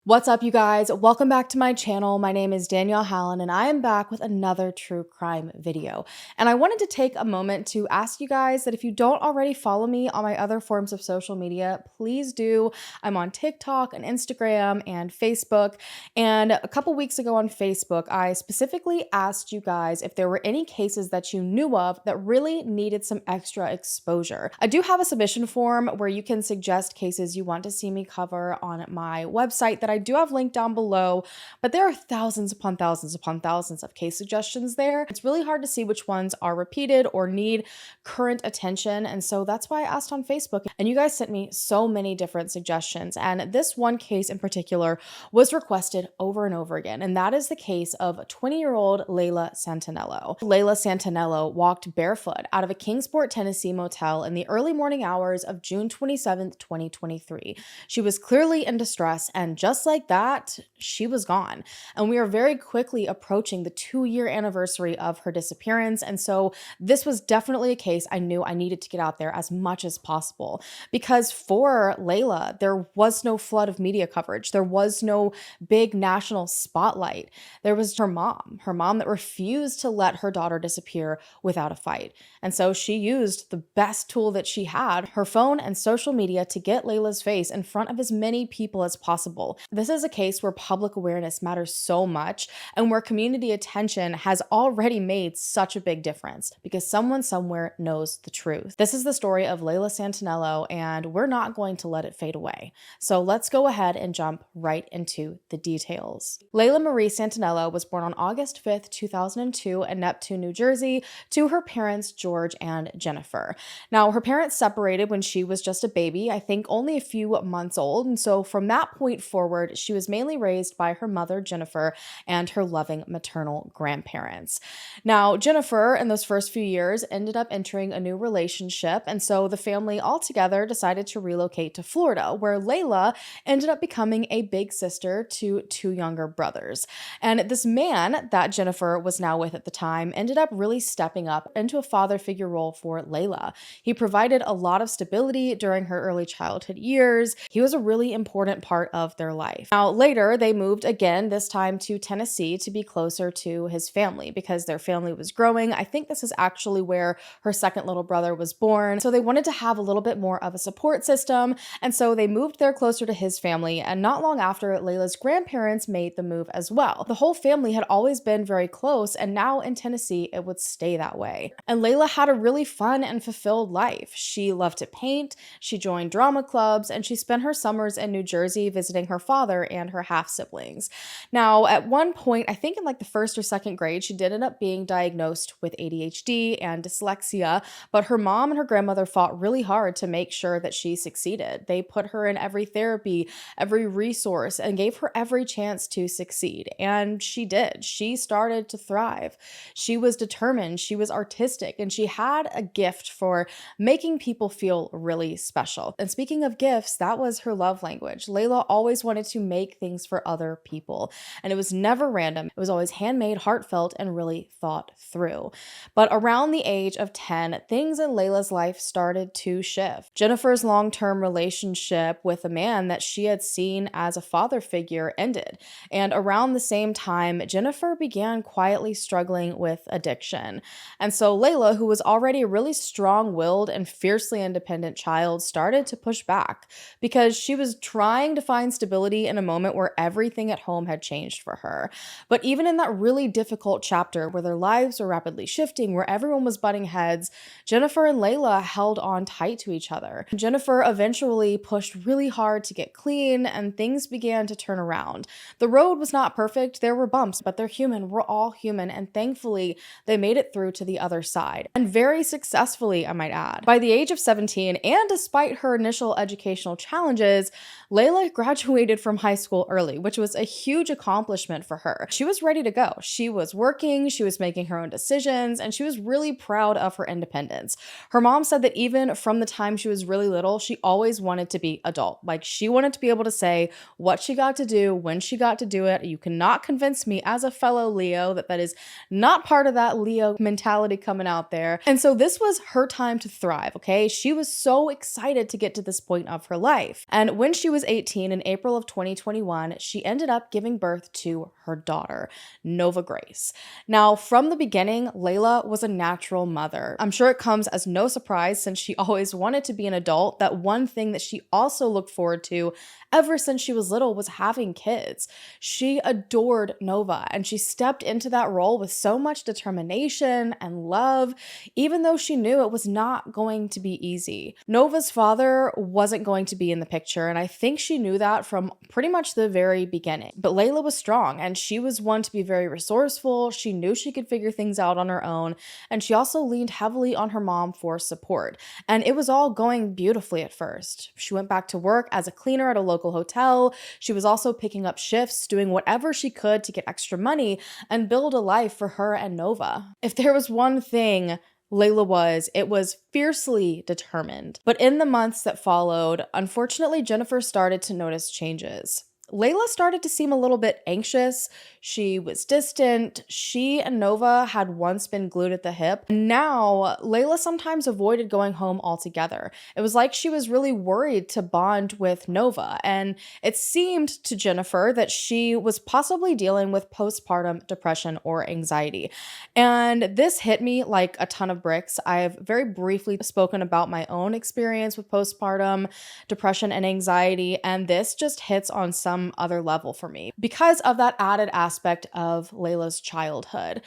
What's up, you guys? Welcome back to my channel. My name is Danielle Hallan, and I am back with another true crime video. And I wanted to take a moment to ask you guys that if you don't already follow me on my other forms of social media, please do. I'm on TikTok and Instagram and Facebook. And a couple weeks ago on Facebook, I specifically asked you guys if there were any cases that you knew of that really needed some extra exposure. I do have a submission form where you can suggest cases you want to see me cover on my website that I do have linked down below, but there are thousands upon thousands upon thousands of case suggestions there. It's really hard to see which ones are repeated or need current attention, and so that's why I asked on Facebook, and you guys sent me so many different suggestions, and this one case in particular was requested over and over again, and that is the case of 20-year-old Layla Santanello. Layla Santanello walked barefoot out of a Kingsport, Tennessee motel in the early morning hours of June 27th, 2023. She was clearly in distress, and just like that, she was gone. And we are very quickly approaching the 2-year anniversary of her disappearance. And so this was definitely a case I knew I needed to get out there as much as possible, because for Layla, there was no flood of media coverage. There was no big national spotlight. There was her mom that refused to let her daughter disappear without a fight. And so she used the best tool that she had, her phone and social media, to get Layla's face in front of as many people as possible. This is a case where public awareness matters so much and where community attention has already made such a big difference because someone somewhere knows the truth. This is the story of Layla Santanello, and we're not going to let it fade away. So let's go ahead and jump right into the details. Layla Marie Santanello was born on August 5th, 2002 in Neptune, New Jersey, to her parents, George and Jennifer. Now, her parents separated when she was just a baby, I think only a few months old, and so from that point forward, she was mainly raised by her mother, Jennifer, and her loving maternal grandparents. Now, Jennifer, in those first few years, ended up entering a new relationship, and so the family altogether decided to relocate to Florida, where Layla ended up becoming a big sister to 2 younger brothers. And this man that Jennifer was now with at the time ended up really stepping up into a father figure role for Layla. He provided a lot of stability during her early childhood years. He was a really important part of their life. Now, later, they moved again, this time to Tennessee, to be closer to his family because their family was growing. I think this is actually where her second little brother was born. So they wanted to have a little bit more of a support system. And so they moved there closer to his family. And not long after, Layla's grandparents made the move as well. The whole family had always been very close, and now in Tennessee, it would stay that way. And Layla had a really fun and fulfilled life. She loved to paint, she joined drama clubs, and she spent her summers in New Jersey visiting her father and her half-siblings. Now, at one point, I think in like the first or second grade, she did end up being diagnosed with ADHD and dyslexia, but her mom and her grandmother fought really hard to make sure that she succeeded. They put her in every therapy, every resource, and gave her every chance to succeed. And she did. She started to thrive. She was determined, she was artistic, and she had a gift for making people feel really special. And speaking of gifts, that was her love language. Layla always wanted to make things for other people, and it was never random. It was always handmade, heartfelt, and really thought through. But around the age of 10, things in Layla's life started to shift. Jennifer's long-term relationship with a man that she had seen as a father figure ended, and around the same time, Jennifer began quietly struggling with addiction. And so Layla, who was already a really strong-willed and fiercely independent child, started to push back because she was trying to find stability in a moment where everything at home had changed for her. But even in that really difficult chapter where their lives were rapidly shifting, where everyone was butting heads, Jennifer and Layla held on tight to each other. Jennifer eventually pushed really hard to get clean, and things began to turn around. The road was not perfect, there were bumps, but they're human, we're all human, and thankfully they made it through to the other side. And very successfully, I might add. By the age of 17, and despite her initial educational challenges, Layla graduated from high school early, which was a huge accomplishment for her. She was ready to go. She was working, she was making her own decisions, and she was really proud of her independence. Her mom said that even from the time she was really little, she always wanted to be adult. Like, she wanted to be able to say what she got to do, when she got to do it. You cannot convince me as a fellow Leo that is not part of that Leo mentality coming out there. And so this was her time to thrive, okay? She was so excited to get to this point of her life. And when she was 18 in April of 2021, she ended up giving birth to her daughter, Nova Grace. Now, from the beginning, Layla was a natural mother. I'm sure it comes as no surprise since she always wanted to be an adult, that one thing that she also looked forward to ever since she was little was having kids. She adored Nova, and she stepped into that role with so much determination and love, even though she knew it was not going to be easy. Nova's father wasn't going to be in the picture, and I think she knew that from pretty much the very beginning. But Layla was strong, and she was one to be very resourceful. She knew she could figure things out on her own, and she also leaned heavily on her mom for support. And it was all going beautifully at first. She went back to work as a cleaner at a local hotel. She was also picking up shifts, doing whatever she could to get extra money and build a life for her and Nova. If there was one thing it was fiercely determined. But in the months that followed, unfortunately, Jennifer started to notice changes. Layla started to seem a little bit anxious. She was distant. She and Nova had once been glued at the hip. Now, Layla sometimes avoided going home altogether. It was like she was really worried to bond with Nova, and it seemed to Jennifer that she was possibly dealing with postpartum depression or anxiety. And this hit me like a ton of bricks. I've very briefly spoken about my own experience with postpartum depression and anxiety, and this just hits on some other level for me because of that added aspect of Layla's childhood.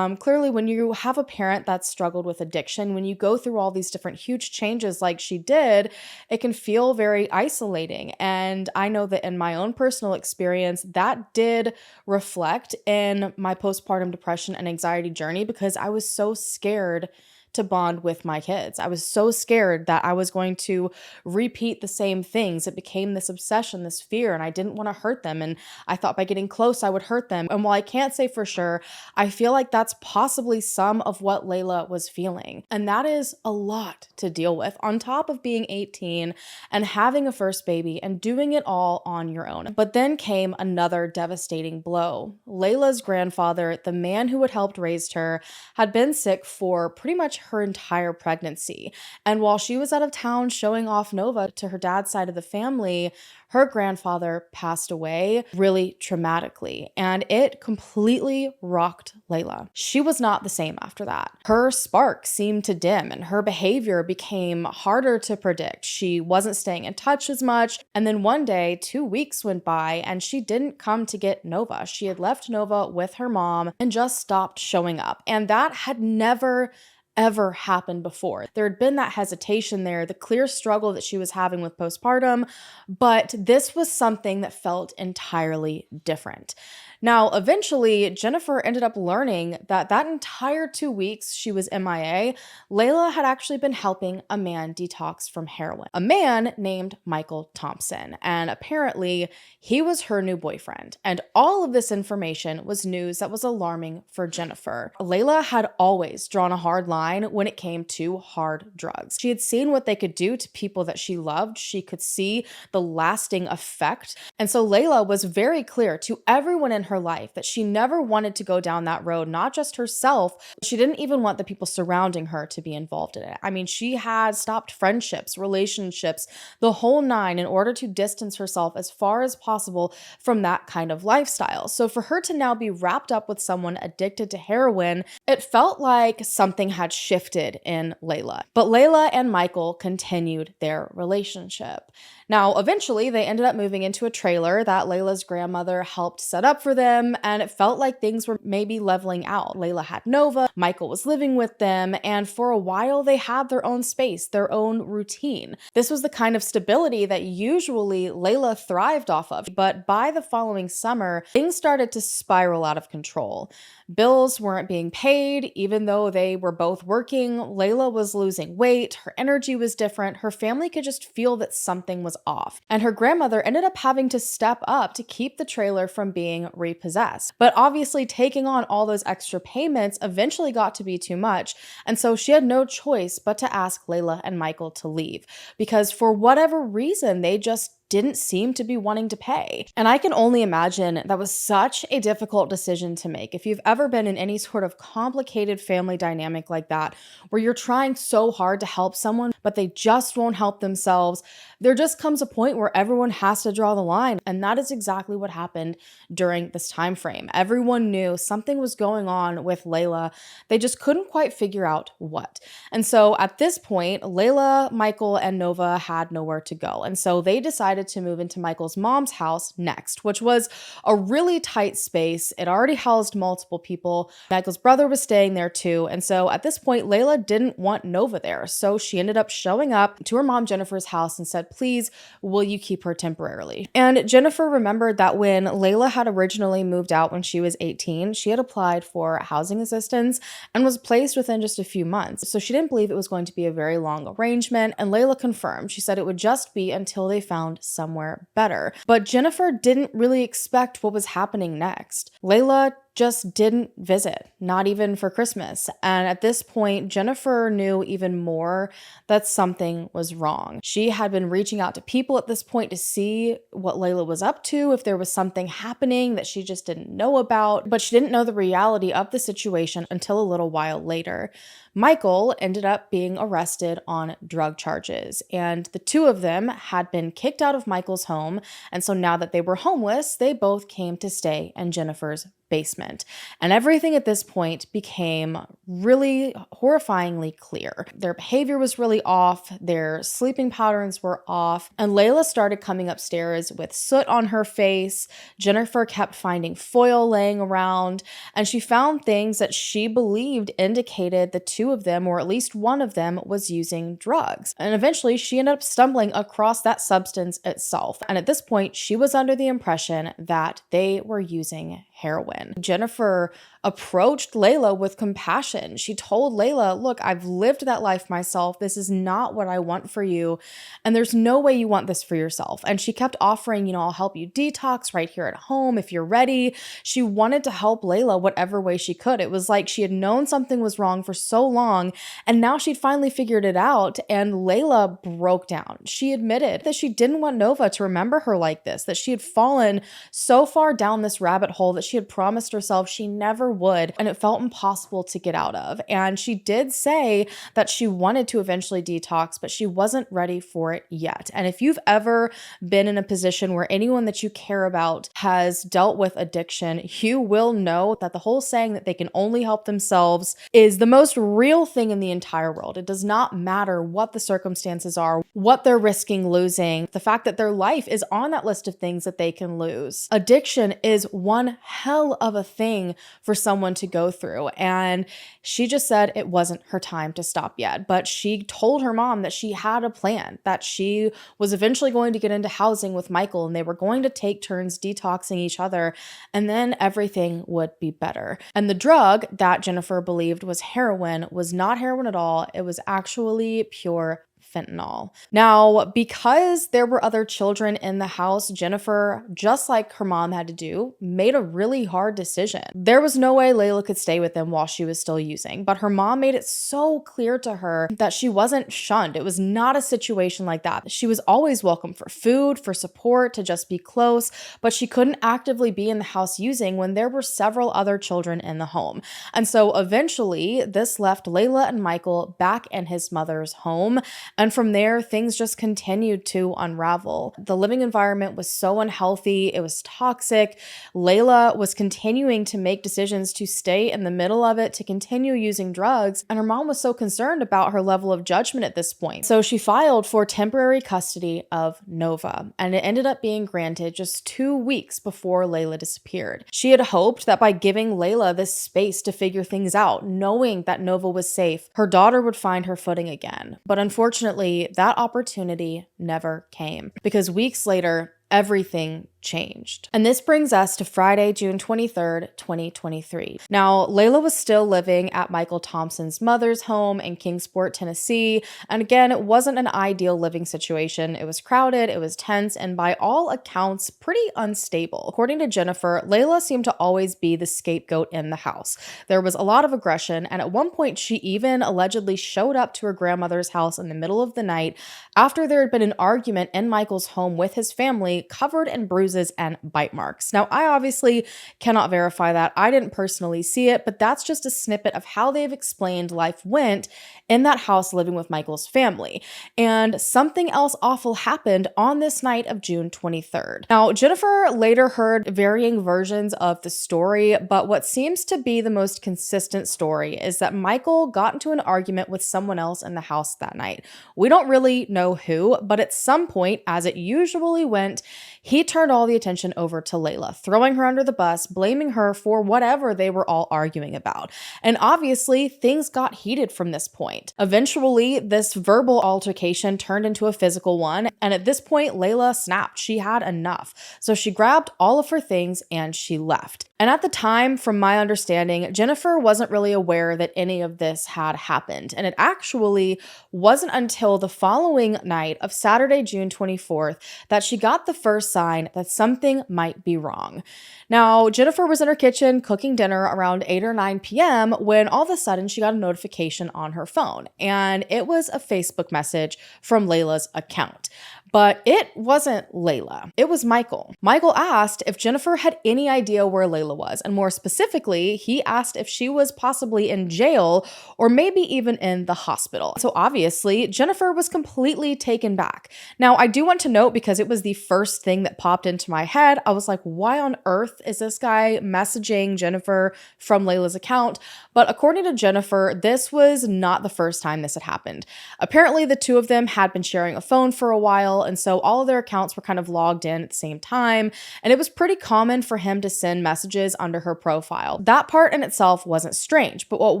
Clearly, when you have a parent that's struggled with addiction, when you go through all these different huge changes like she did, it can feel very isolating. And I know that in my own personal experience, that did reflect in my postpartum depression and anxiety journey because I was so scared to bond with my kids. I was so scared that I was going to repeat the same things. It became this obsession, this fear, and I didn't want to hurt them. And I thought by getting close, I would hurt them. And while I can't say for sure, I feel like that's possibly some of what Layla was feeling. And that is a lot to deal with on top of being 18 and having a first baby and doing it all on your own. But then came another devastating blow. Layla's grandfather, the man who had helped raise her, had been sick for pretty much her entire pregnancy. And while she was out of town showing off Nova to her dad's side of the family, her grandfather passed away really traumatically, and it completely rocked Layla. She was not the same after that. Her spark seemed to dim, and her behavior became harder to predict. She wasn't staying in touch as much, and then one day, 2 weeks went by, and she didn't come to get Nova. She had left Nova with her mom and just stopped showing up, and that had never ever happened before. There had been that hesitation there, the clear struggle that she was having with postpartum, but this was something that felt entirely different. Now, eventually, Jennifer ended up learning that that entire 2 weeks she was MIA, Layla had actually been helping a man detox from heroin. A man named Michael Thompson, and apparently he was her new boyfriend. And all of this information was news that was alarming for Jennifer. Layla had always drawn a hard line when it came to hard drugs. She had seen what they could do to people that she loved. She could see the lasting effect. And so Layla was very clear to everyone in her life that she never wanted to go down that road, not just herself. She didn't even want the people surrounding her to be involved in it. I mean, she had stopped friendships, relationships, the whole nine in order to distance herself as far as possible from that kind of lifestyle. So for her to now be wrapped up with someone addicted to heroin, it felt like something had shifted in Layla. But Layla and Michael continued their relationship. Now, eventually, they ended up moving into a trailer that Layla's grandmother helped set up for them, and it felt like things were maybe leveling out. Layla had Nova, Michael was living with them, and for a while, they had their own space, their own routine. This was the kind of stability that usually Layla thrived off of, but by the following summer, things started to spiral out of control. Bills weren't being paid, even though they were both working. Layla was losing weight, her energy was different, her family could just feel that something was off. And her grandmother ended up having to step up to keep the trailer from being repossessed. But obviously taking on all those extra payments eventually got to be too much. And so she had no choice but to ask Layla and Michael to leave because for whatever reason, they just didn't seem to be wanting to pay. And I can only imagine that was such a difficult decision to make. If you've ever been in any sort of complicated family dynamic like that, where you're trying so hard to help someone, but they just won't help themselves, there just comes a point where everyone has to draw the line. And that is exactly what happened during this time frame. Everyone knew something was going on with Layla. They just couldn't quite figure out what. And so at this point, Layla, Michael, and Nova had nowhere to go. And so they decided to move into Michael's mom's house next, which was a really tight space. It already housed multiple people. Michael's brother was staying there too. And so at this point, Layla didn't want Nova there. So she ended up showing up to her mom Jennifer's house and said, "Please, will you keep her temporarily?" And Jennifer remembered that when Layla had originally moved out when she was 18, she had applied for housing assistance and was placed within just a few months. So she didn't believe it was going to be a very long arrangement. And Layla confirmed. She said it would just be until they found somewhere better. But Jennifer didn't really expect what was happening next. Layla just didn't visit, not even for Christmas. And at this point, Jennifer knew even more that something was wrong. She had been reaching out to people at this point to see what Layla was up to, if there was something happening that she just didn't know about, but she didn't know the reality of the situation until a little while later. Michael ended up being arrested on drug charges, and the two of them had been kicked out of Michael's home, and so now that they were homeless, they both came to stay in Jennifer's basement. And everything at this point became really horrifyingly clear. Their behavior was really off, their sleeping patterns were off, and Layla started coming upstairs with soot on her face. Jennifer kept finding foil laying around, and she found things that she believed indicated the two of them, or at least one of them, was using drugs. And eventually she ended up stumbling across that substance itself. And at this point, she was under the impression that they were using heroin. Jennifer approached Layla with compassion. She told Layla, "Look, I've lived that life myself. This is not what I want for you. And there's no way you want this for yourself." And she kept offering, "I'll help you detox right here at home if you're ready." She wanted to help Layla whatever way she could. It was like she had known something was wrong for so long, and now she'd finally figured it out. And Layla broke down. She admitted that she didn't want Nova to remember her like this, that she had fallen so far down this rabbit hole that she had promised herself she never would, and it felt impossible to get out of. And she did say that she wanted to eventually detox, but she wasn't ready for it yet. And if you've ever been in a position where anyone that you care about has dealt with addiction, you will know that the whole saying that they can only help themselves is the most real thing in the entire world. It does not matter what the circumstances are, what they're risking losing, the fact that their life is on that list of things that they can lose. Addiction is one hell of a thing for someone to go through. And she just said it wasn't her time to stop yet. But she told her mom that she had a plan, that she was eventually going to get into housing with Michael and they were going to take turns detoxing each other, and then everything would be better. And the drug that Jennifer believed was heroin was not heroin at all. It was actually pure fentanyl. Now, because there were other children in the house, Jennifer, just like her mom had to do, made a really hard decision. There was no way Layla could stay with them while she was still using, but her mom made it so clear to her that she wasn't shunned. It was not a situation like that. She was always welcome for food, for support, to just be close, but she couldn't actively be in the house using when there were several other children in the home. And so eventually, this left Layla and Michael back in his mother's home. And from there, things just continued to unravel. The living environment was so unhealthy. It was toxic. Layla was continuing to make decisions to stay in the middle of it, to continue using drugs. And her mom was so concerned about her level of judgment at this point. So she filed for temporary custody of Nova, and it ended up being granted just 2 weeks before Layla disappeared. She had hoped that by giving Layla this space to figure things out, knowing that Nova was safe, her daughter would find her footing again. But unfortunately, that opportunity never came, because weeks later, everything changed. And this brings us to Friday, June 23rd, 2023. Now, Layla was still living at Michael Thompson's mother's home in Kingsport, Tennessee. And again, it wasn't an ideal living situation. It was crowded, it was tense, and by all accounts, pretty unstable. According to Jennifer, Layla seemed to always be the scapegoat in the house. There was a lot of aggression, and at one point, she even allegedly showed up to her grandmother's house in the middle of the night after there had been an argument in Michael's home with his family, covered in bruises and bite marks. Now, I obviously cannot verify that. I didn't personally see it, but that's just a snippet of how they've explained life went in that house living with Michael's family. And something else awful happened on this night of June 23rd. Now, Jennifer later heard varying versions of the story, but what seems to be the most consistent story is that Michael got into an argument with someone else in the house that night. We don't really know who, but at some point, as it usually went, he turned all the attention over to Layla, throwing her under the bus, blaming her for whatever they were all arguing about. And obviously, things got heated from this point. Eventually, this verbal altercation turned into a physical one, and at this point, Layla snapped. She had enough. So she grabbed all of her things and she left. And at the time, from my understanding, Jennifer wasn't really aware that any of this had happened. And it actually wasn't until the following night of Saturday, June 24th, that she got the first sign that something might be wrong. Now, Jennifer was in her kitchen cooking dinner around 8 or 9 p.m. when all of a sudden she got a notification on her phone. And it was a Facebook message from Layla's account. But it wasn't Layla. It was Michael. Michael asked if Jennifer had any idea where Layla was, and more specifically, he asked if she was possibly in jail or maybe even in the hospital. So obviously, Jennifer was completely taken back. Now, I do want to note, because it was the first thing that popped into my head, I was like, why on earth is this guy messaging Jennifer from Layla's account? But according to Jennifer, this was not the first time this had happened. Apparently, the two of them had been sharing a phone for a while, and so all of their accounts were kind of logged in at the same time, and it was pretty common for him to send messages under her profile. That part in itself wasn't strange, but what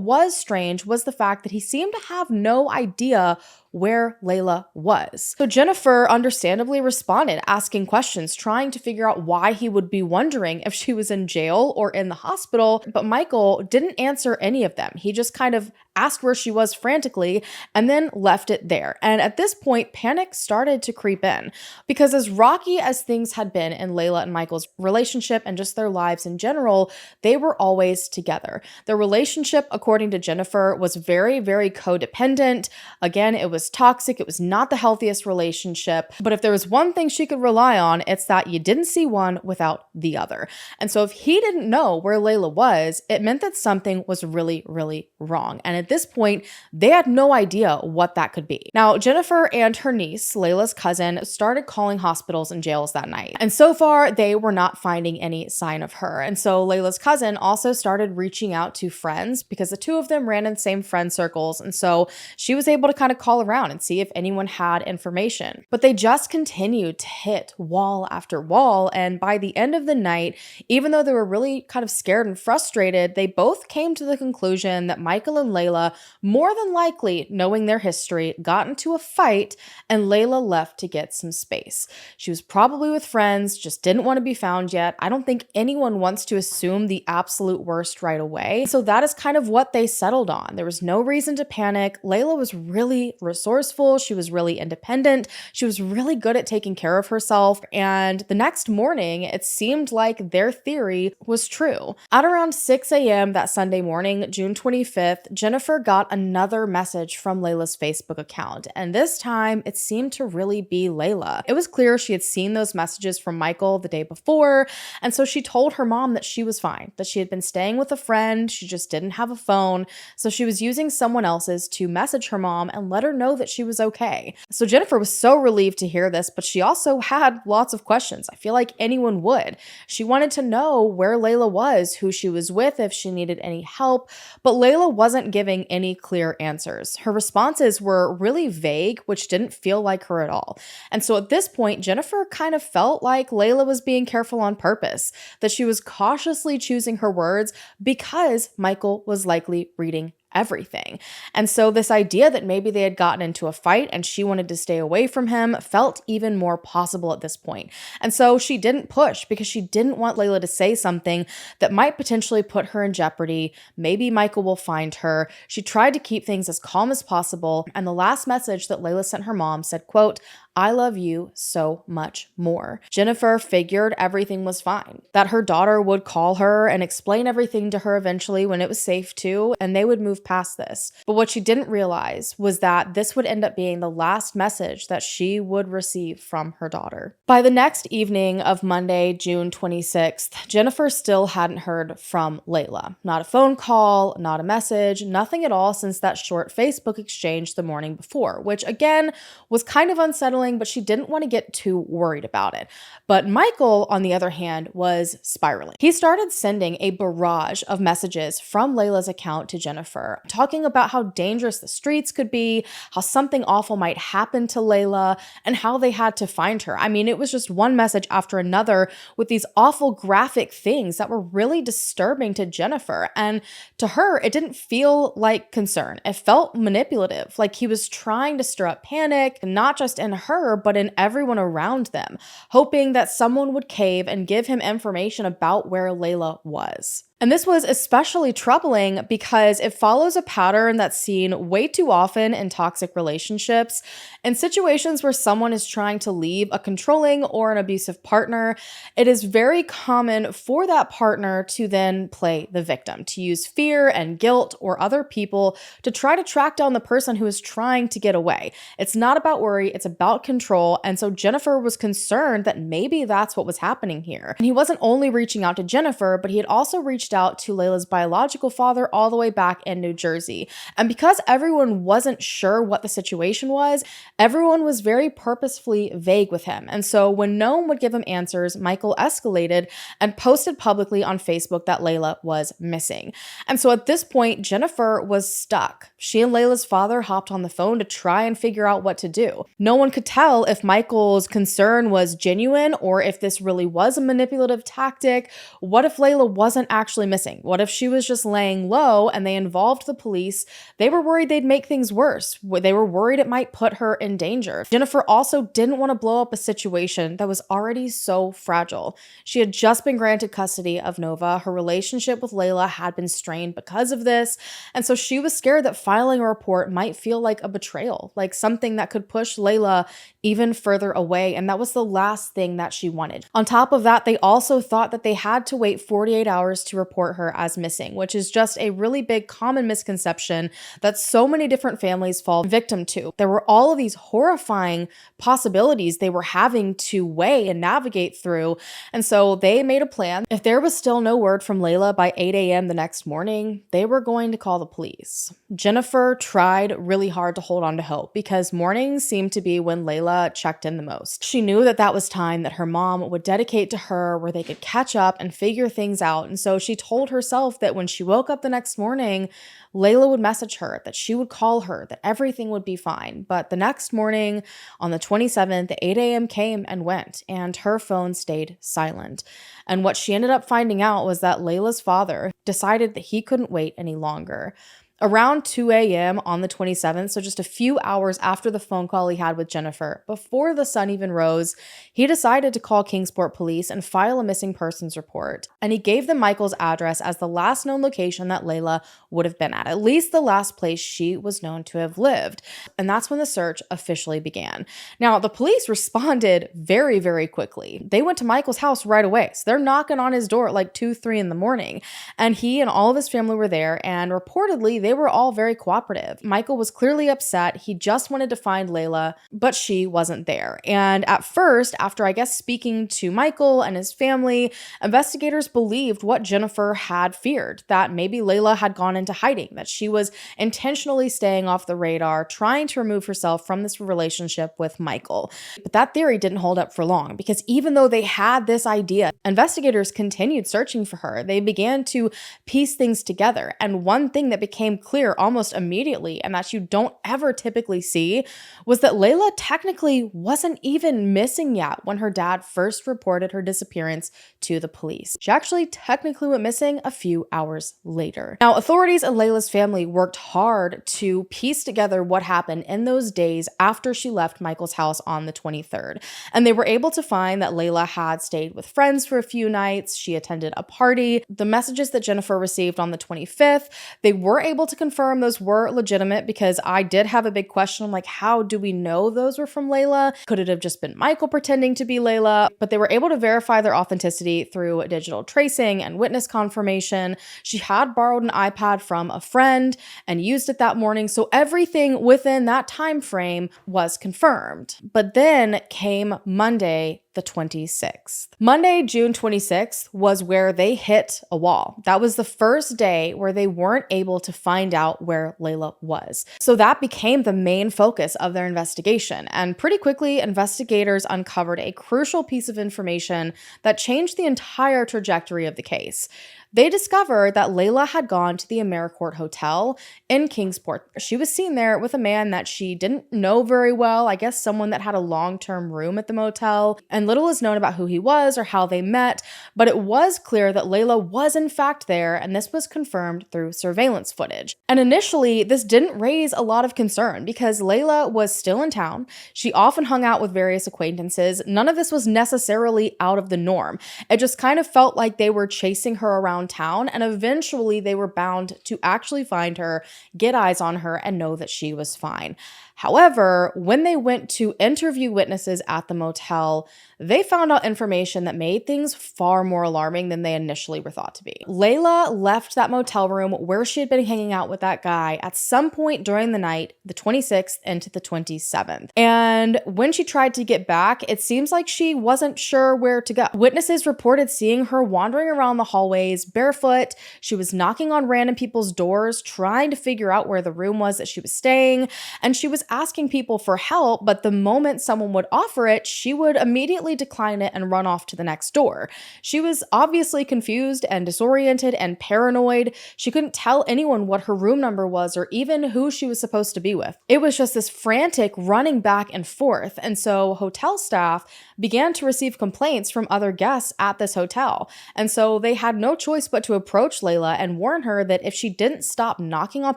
was strange was the fact that he seemed to have no idea where Layla was. So Jennifer understandably responded, asking questions, trying to figure out why he would be wondering if she was in jail or in the hospital, but Michael didn't answer any of them. He just kind of asked where she was frantically and then left it there. And at this point, panic started to creep in, because as rocky as things had been in Layla and Michael's relationship and just their lives in general, they were always together. Their relationship, according to Jennifer, was very, very codependent. Again, it was toxic. It was not the healthiest relationship. But if there was one thing she could rely on, it's that you didn't see one without the other. And so if he didn't know where Layla was, it meant that something was really, really wrong. And at this point, they had no idea what that could be. Now, Jennifer and her niece, Layla's cousin, started calling hospitals and jails that night. And so far, they were not finding any sign of her. And so Layla's cousin also started reaching out to friends, because the two of them ran in the same friend circles. And so she was able to kind of call around and see if anyone had information. But they just continued to hit wall after wall. And by the end of the night, even though they were really kind of scared and frustrated, they both came to the conclusion that Michael and Layla, more than likely knowing their history, got into a fight and Layla left to get some space. She was probably with friends, just didn't want to be found yet. I don't think anyone wants to assume the absolute worst right away. So that is kind of what they settled on. There was no reason to panic. Layla was really resourceful. She was really independent. She was really good at taking care of herself. And the next morning, it seemed like their theory was true. At around 6 a.m. that Sunday morning, June 25th, Jennifer got another message from Layla's Facebook account. And this time, it seemed to really be Layla. It was clear she had seen those messages from Michael the day before. And so she told her mom that she was fine, that she had been staying with a friend. She just didn't have a phone. So she was using someone else's to message her mom and let her know that she was okay. So Jennifer was so relieved to hear this, but she also had lots of questions. I feel like anyone would. She wanted to know where Layla was, who she was with, if she needed any help, but Layla wasn't giving any clear answers. Her responses were really vague, which didn't feel like her at all. And so at this point, Jennifer kind of felt like Layla was being careful on purpose, that she was cautiously choosing her words because Michael was likely reading everything. And so this idea that maybe they had gotten into a fight and she wanted to stay away from him felt even more possible at this point. And so she didn't push because she didn't want Layla to say something that might potentially put her in jeopardy. Maybe Michael will find her. She tried to keep things as calm as possible. And the last message that Layla sent her mom said, quote, "I love you so much more." Jennifer figured everything was fine, that her daughter would call her and explain everything to her eventually when it was safe to, and they would move past this. But what she didn't realize was that this would end up being the last message that she would receive from her daughter. By the next evening of Monday, June 26th, Jennifer still hadn't heard from Layla. Not a phone call, not a message, nothing at all since that short Facebook exchange the morning before, which again was kind of unsettling, but she didn't want to get too worried about it. But Michael, on the other hand, was spiraling. He started sending a barrage of messages from Layla's account to Jennifer, talking about how dangerous the streets could be, how something awful might happen to Layla, and how they had to find her. I mean, it was just one message after another with these awful graphic things that were really disturbing to Jennifer. And to her, it didn't feel like concern. It felt manipulative, like he was trying to stir up panic, not just in her, but in everyone around them, hoping that someone would cave and give him information about where Layla was. And this was especially troubling because it follows a pattern that's seen way too often in toxic relationships. In situations where someone is trying to leave a controlling or an abusive partner, it is very common for that partner to then play the victim, to use fear and guilt or other people to try to track down the person who is trying to get away. It's not about worry, it's about control. And so Jennifer was concerned that maybe that's what was happening here. And he wasn't only reaching out to Jennifer, but he had also reached out to Layla's biological father all the way back in New Jersey. And because everyone wasn't sure what the situation was, everyone was very purposefully vague with him. And so when no one would give him answers, Michael escalated and posted publicly on Facebook that Layla was missing. And so at this point, Jennifer was stuck. She and Layla's father hopped on the phone to try and figure out what to do. No one could tell if Michael's concern was genuine or if this really was a manipulative tactic. What if Layla wasn't actually missing? What if she was just laying low and they involved the police? They were worried they'd make things worse. They were worried it might put her in danger. Jennifer also didn't want to blow up a situation that was already so fragile. She had just been granted custody of Nova. Her relationship with Layla had been strained because of this. And so she was scared that filing a report might feel like a betrayal, like something that could push Layla even further away. And that was the last thing that she wanted. On top of that, they also thought that they had to wait 48 hours to report her as missing, which is just a really big common misconception that so many different families fall victim to. There were all of these horrifying possibilities they were having to weigh and navigate through. And so they made a plan. If there was still no word from Layla by 8 a.m. the next morning, they were going to call the police. Jennifer tried really hard to hold on to hope because mornings seemed to be when Layla checked in the most. She knew that that was time that her mom would dedicate to her where they could catch up and figure things out. And so she told herself that when she woke up the next morning, Layla would message her, that she would call her, that everything would be fine. But the next morning, on the 27th, 8 a.m. came and went, and her phone stayed silent. And what she ended up finding out was that Layla's father decided that he couldn't wait any longer. Around 2 a.m. on the 27th, so just a few hours after the phone call he had with Jennifer, before the sun even rose, he decided to call Kingsport police and file a missing persons report. And he gave them Michael's address as the last known location that Layla would have been at least the last place she was known to have lived. And that's when the search officially began. Now, the police responded very, very quickly. They went to Michael's house right away. So they're knocking on his door at like 2, 3 in the morning. And he and all of his family were there, and reportedly, they were all very cooperative. Michael was clearly upset. He just wanted to find Layla, but she wasn't there. And at first, after I guess speaking to Michael and his family, investigators believed what Jennifer had feared, that maybe Layla had gone into hiding, that she was intentionally staying off the radar, trying to remove herself from this relationship with Michael. But that theory didn't hold up for long, because even though they had this idea, investigators continued searching for her. They began to piece things together. And one thing that became became clear almost immediately and that you don't ever typically see was that Layla technically wasn't even missing yet when her dad first reported her disappearance to the police. She actually technically went missing a few hours later. Now, authorities and Layla's family worked hard to piece together what happened in those days after she left Michael's house on the 23rd. And they were able to find that Layla had stayed with friends for a few nights. She attended a party. The messages that Jennifer received on the 25th, they were able to confirm those were legitimate, because I did have a big question. I'm like, how do we know those were from Layla? Could it have just been Michael pretending to be Layla? But they were able to verify their authenticity through digital tracing and witness confirmation. She had borrowed an iPad from a friend and used it that morning, so everything within that time frame was confirmed. But then came Monday, the 26th. Monday, June 26th was where they hit a wall. That was the first day where they weren't able to find out where Layla was. So that became the main focus of their investigation. And pretty quickly, investigators uncovered a crucial piece of information that changed the entire trajectory of the case. They discovered that Layla had gone to the Americourt Hotel in Kingsport. She was seen there with a man that she didn't know very well, I guess someone that had a long-term room at the motel, and little is known about who he was or how they met, but it was clear that Layla was in fact there, and this was confirmed through surveillance footage. And initially, this didn't raise a lot of concern because Layla was still in town. She often hung out with various acquaintances. None of this was necessarily out of the norm. It just kind of felt like they were chasing her around town, and eventually they were bound to actually find her, get eyes on her, and know that she was fine. However, when they went to interview witnesses at the motel, they found out information that made things far more alarming than they initially were thought to be. Layla left that motel room where she had been hanging out with that guy at some point during the night, the 26th into the 27th. And when she tried to get back, it seems like she wasn't sure where to go. Witnesses reported seeing her wandering around the hallways barefoot. She was knocking on random people's doors, trying to figure out where the room was that she was staying. And she was asking people for help, but the moment someone would offer it, she would immediately decline it and run off to the next door. She was obviously confused and disoriented and paranoid. She couldn't tell anyone what her room number was or even who she was supposed to be with. It was just this frantic running back and forth. And so hotel staff began to receive complaints from other guests at this hotel. And so they had no choice but to approach Layla and warn her that if she didn't stop knocking on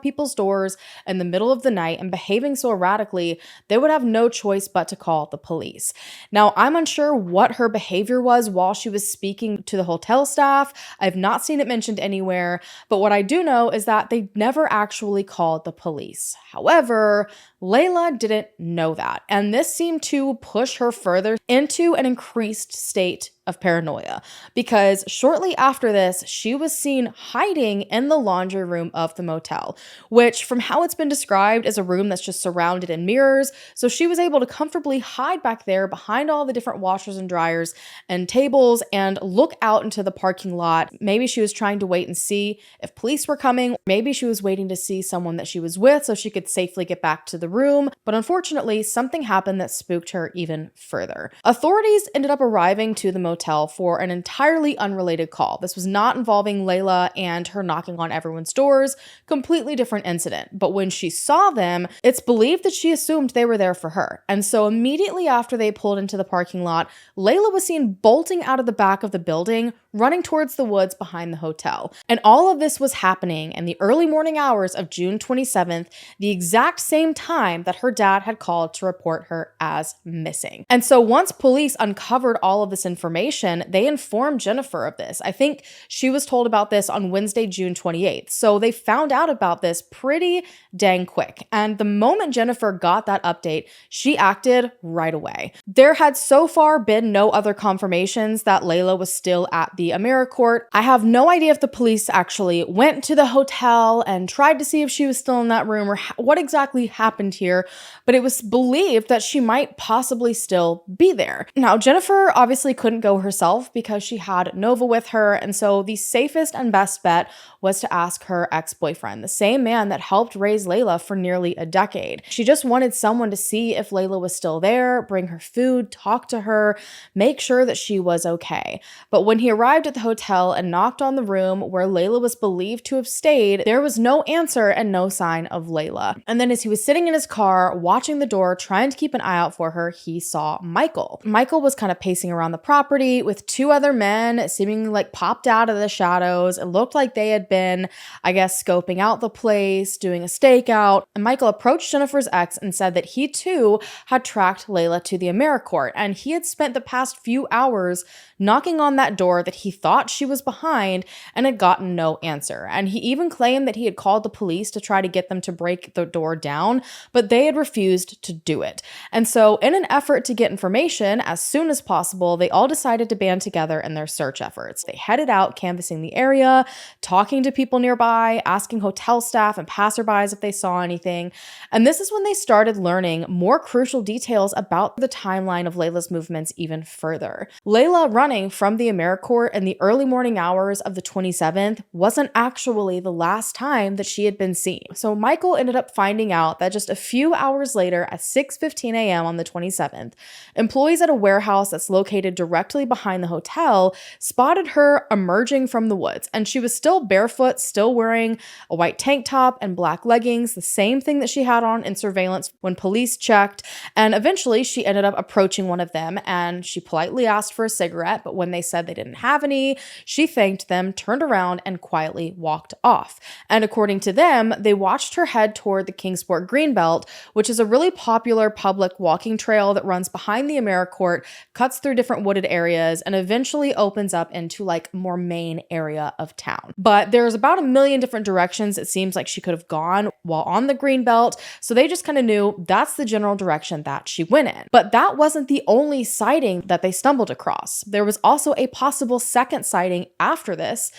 people's doors in the middle of the night and behaving so erratically, they would have no choice but to call the police. Now, I'm unsure what her behavior was while she was speaking to the hotel staff. I've not seen it mentioned anywhere, but what I do know is that they never actually called the police. However, Layla didn't know that, and this seemed to push her further into an increased state of paranoia, because shortly after this, she was seen hiding in the laundry room of the motel, which from how it's been described is a room that's just surrounded in mirrors. So she was able to comfortably hide back there behind all the different washers and dryers and tables and look out into the parking lot. Maybe she was trying to wait and see if police were coming. Maybe she was waiting to see someone that she was with so she could safely get back to the room. But unfortunately, something happened that spooked her even further. Authorities ended up arriving to the motel for an entirely unrelated call. This was not involving Layla and her knocking on everyone's doors, completely different incident. But when she saw them, it's believed that she assumed they were there for her. And so immediately after they pulled into the parking lot, Layla was seen bolting out of the back of the building, running towards the woods behind the hotel. And all of this was happening in the early morning hours of June 27th, the exact same time that her dad had called to report her as missing. And so once police uncovered all of this information, they informed Jennifer of this. I think she was told about this on Wednesday, June 28th. So they found out about this pretty dang quick. And the moment Jennifer got that update, she acted right away. There had so far been no other confirmations that Layla was still at the Americourt. I have no idea if the police actually went to the hotel and tried to see if she was still in that room or what exactly happened here, but it was believed that she might possibly still be there. Now, Jennifer obviously couldn't go herself because she had Nova with her, and so the safest and best bet was to ask her ex-boyfriend, the same man that helped raise Layla for nearly a decade. She just wanted someone to see if Layla was still there, bring her food, talk to her, make sure that she was okay. But when he arrived arrived at the hotel and knocked on the room where Layla was believed to have stayed, there was no answer and no sign of Layla. And then as he was sitting in his car, watching the door, trying to keep an eye out for her, he saw Michael. Michael was kind of pacing around the property with two other men seemingly like popped out of the shadows. It looked like they had been, I guess, scoping out the place, doing a stakeout. And Michael approached Jennifer's ex and said that he too had tracked Layla to the Americourt, and he had spent the past few hours knocking on that door that he thought she was behind and had gotten no answer. And he even claimed that he had called the police to try to get them to break the door down, but they had refused to do it. And so in an effort to get information as soon as possible, they all decided to band together in their search efforts. They headed out canvassing the area, talking to people nearby, asking hotel staff and passerbys if they saw anything. And this is when they started learning more crucial details about the timeline of Layla's movements even further. Layla running from the Americourt in the early morning hours of the 27th wasn't actually the last time that she had been seen. So Michael ended up finding out that just a few hours later at 6:15 a.m. on the 27th, employees at a warehouse that's located directly behind the hotel spotted her emerging from the woods. And she was still barefoot, still wearing a white tank top and black leggings, the same thing that she had on in surveillance when police checked. And eventually she ended up approaching one of them and she politely asked for a cigarette, but when they said they didn't have any, she thanked them, turned around, and quietly walked off. And according to them, they watched her head toward the Kingsport Greenbelt, which is a really popular public walking trail that runs behind the Americourt, cuts through different wooded areas, and eventually opens up into like more main area of town. But there's about a million different directions it seems like she could have gone while on the Greenbelt, so they just kind of knew that's the general direction that she went in. But that wasn't the only sighting that they stumbled across. There was also a possible second sighting after this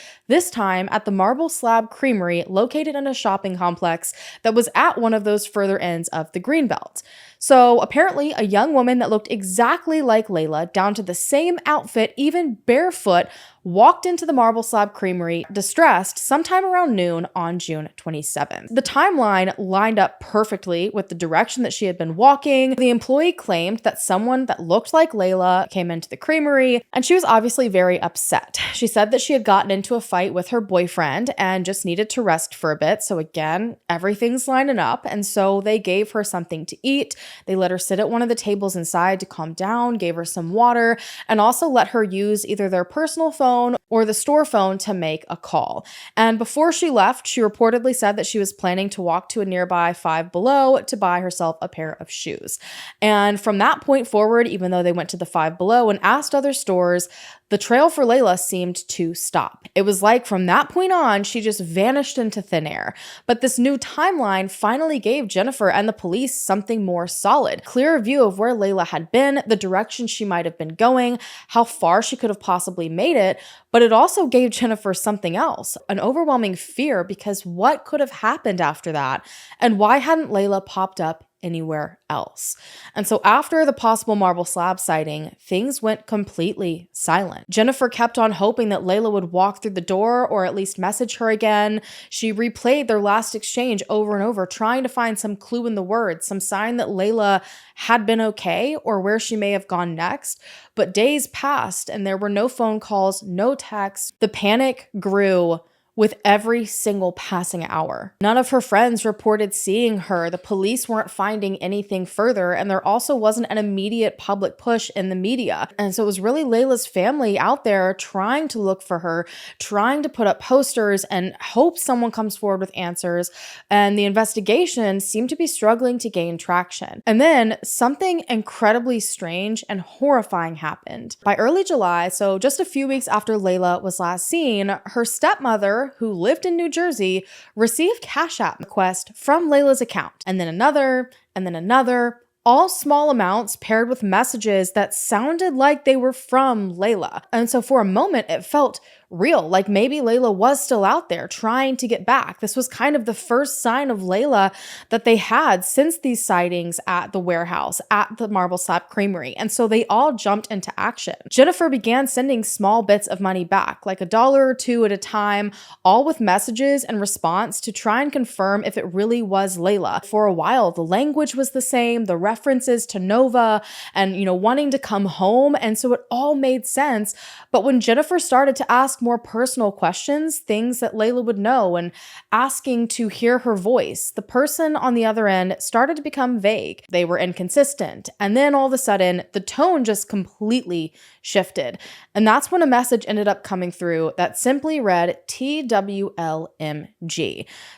time at the Marble Slab Creamery located in a shopping complex that was at one of those further ends of the Greenbelt. So apparently a young woman that looked exactly like Layla, down to the same outfit, even barefoot, walked into the Marble Slab Creamery distressed sometime around noon on June 27th. The timeline lined up perfectly with the direction that she had been walking. The employee claimed that someone that looked like Layla came into the creamery, and she was obviously very upset. She said that she had gotten into a fight with her boyfriend and just needed to rest for a bit. So again, everything's lining up. And so they gave her something to eat. They let her sit at one of the tables inside to calm down, gave her some water, and also let her use either their personal phone or the store phone to make a call. And before she left, she reportedly said that she was planning to walk to a nearby Five Below to buy herself a pair of shoes. And from that point forward, even though they went to the Five Below and asked other stores, the trail for Layla seemed to stop. It was like from that point on, she just vanished into thin air. But this new timeline finally gave Jennifer and the police something more solid. Clearer view of where Layla had been, the direction she might have been going, how far she could have possibly made it. But it also gave Jennifer something else, an overwhelming fear, because what could have happened after that? And why hadn't Layla popped up anywhere else? And so after the possible Marble Slab sighting, things went completely silent. Jennifer kept on hoping that Layla would walk through the door or at least message her again. She replayed their last exchange over and over, trying to find some clue in the words, some sign that Layla had been okay or where she may have gone next. But days passed and there were no phone calls, no texts. The panic grew with every single passing hour. None of her friends reported seeing her. The police weren't finding anything further, and there also wasn't an immediate public push in the media. And so it was really Layla's family out there trying to look for her, trying to put up posters and hope someone comes forward with answers. And the investigation seemed to be struggling to gain traction. And then something incredibly strange and horrifying happened. By early July, so just a few weeks after Layla was last seen, her stepmother, who lived in New Jersey, received Cash App request from Layla's account, and then another, all small amounts paired with messages that sounded like they were from Layla. And so for a moment, it felt real. Like maybe Layla was still out there trying to get back. This was kind of the first sign of Layla that they had since these sightings at the warehouse, at the Marble Slab Creamery. And so they all jumped into action. Jennifer began sending small bits of money back, like $1 or $2 at a time, all with messages and response to try and confirm if it really was Layla. For a while, the language was the same, the references to Nova and, wanting to come home. And so it all made sense. But when Jennifer started to ask more personal questions, things that Layla would know, and asking to hear her voice, the person on the other end started to become vague. They were inconsistent. And then all of a sudden, the tone just completely shifted. And that's when a message ended up coming through that simply read TWLMG,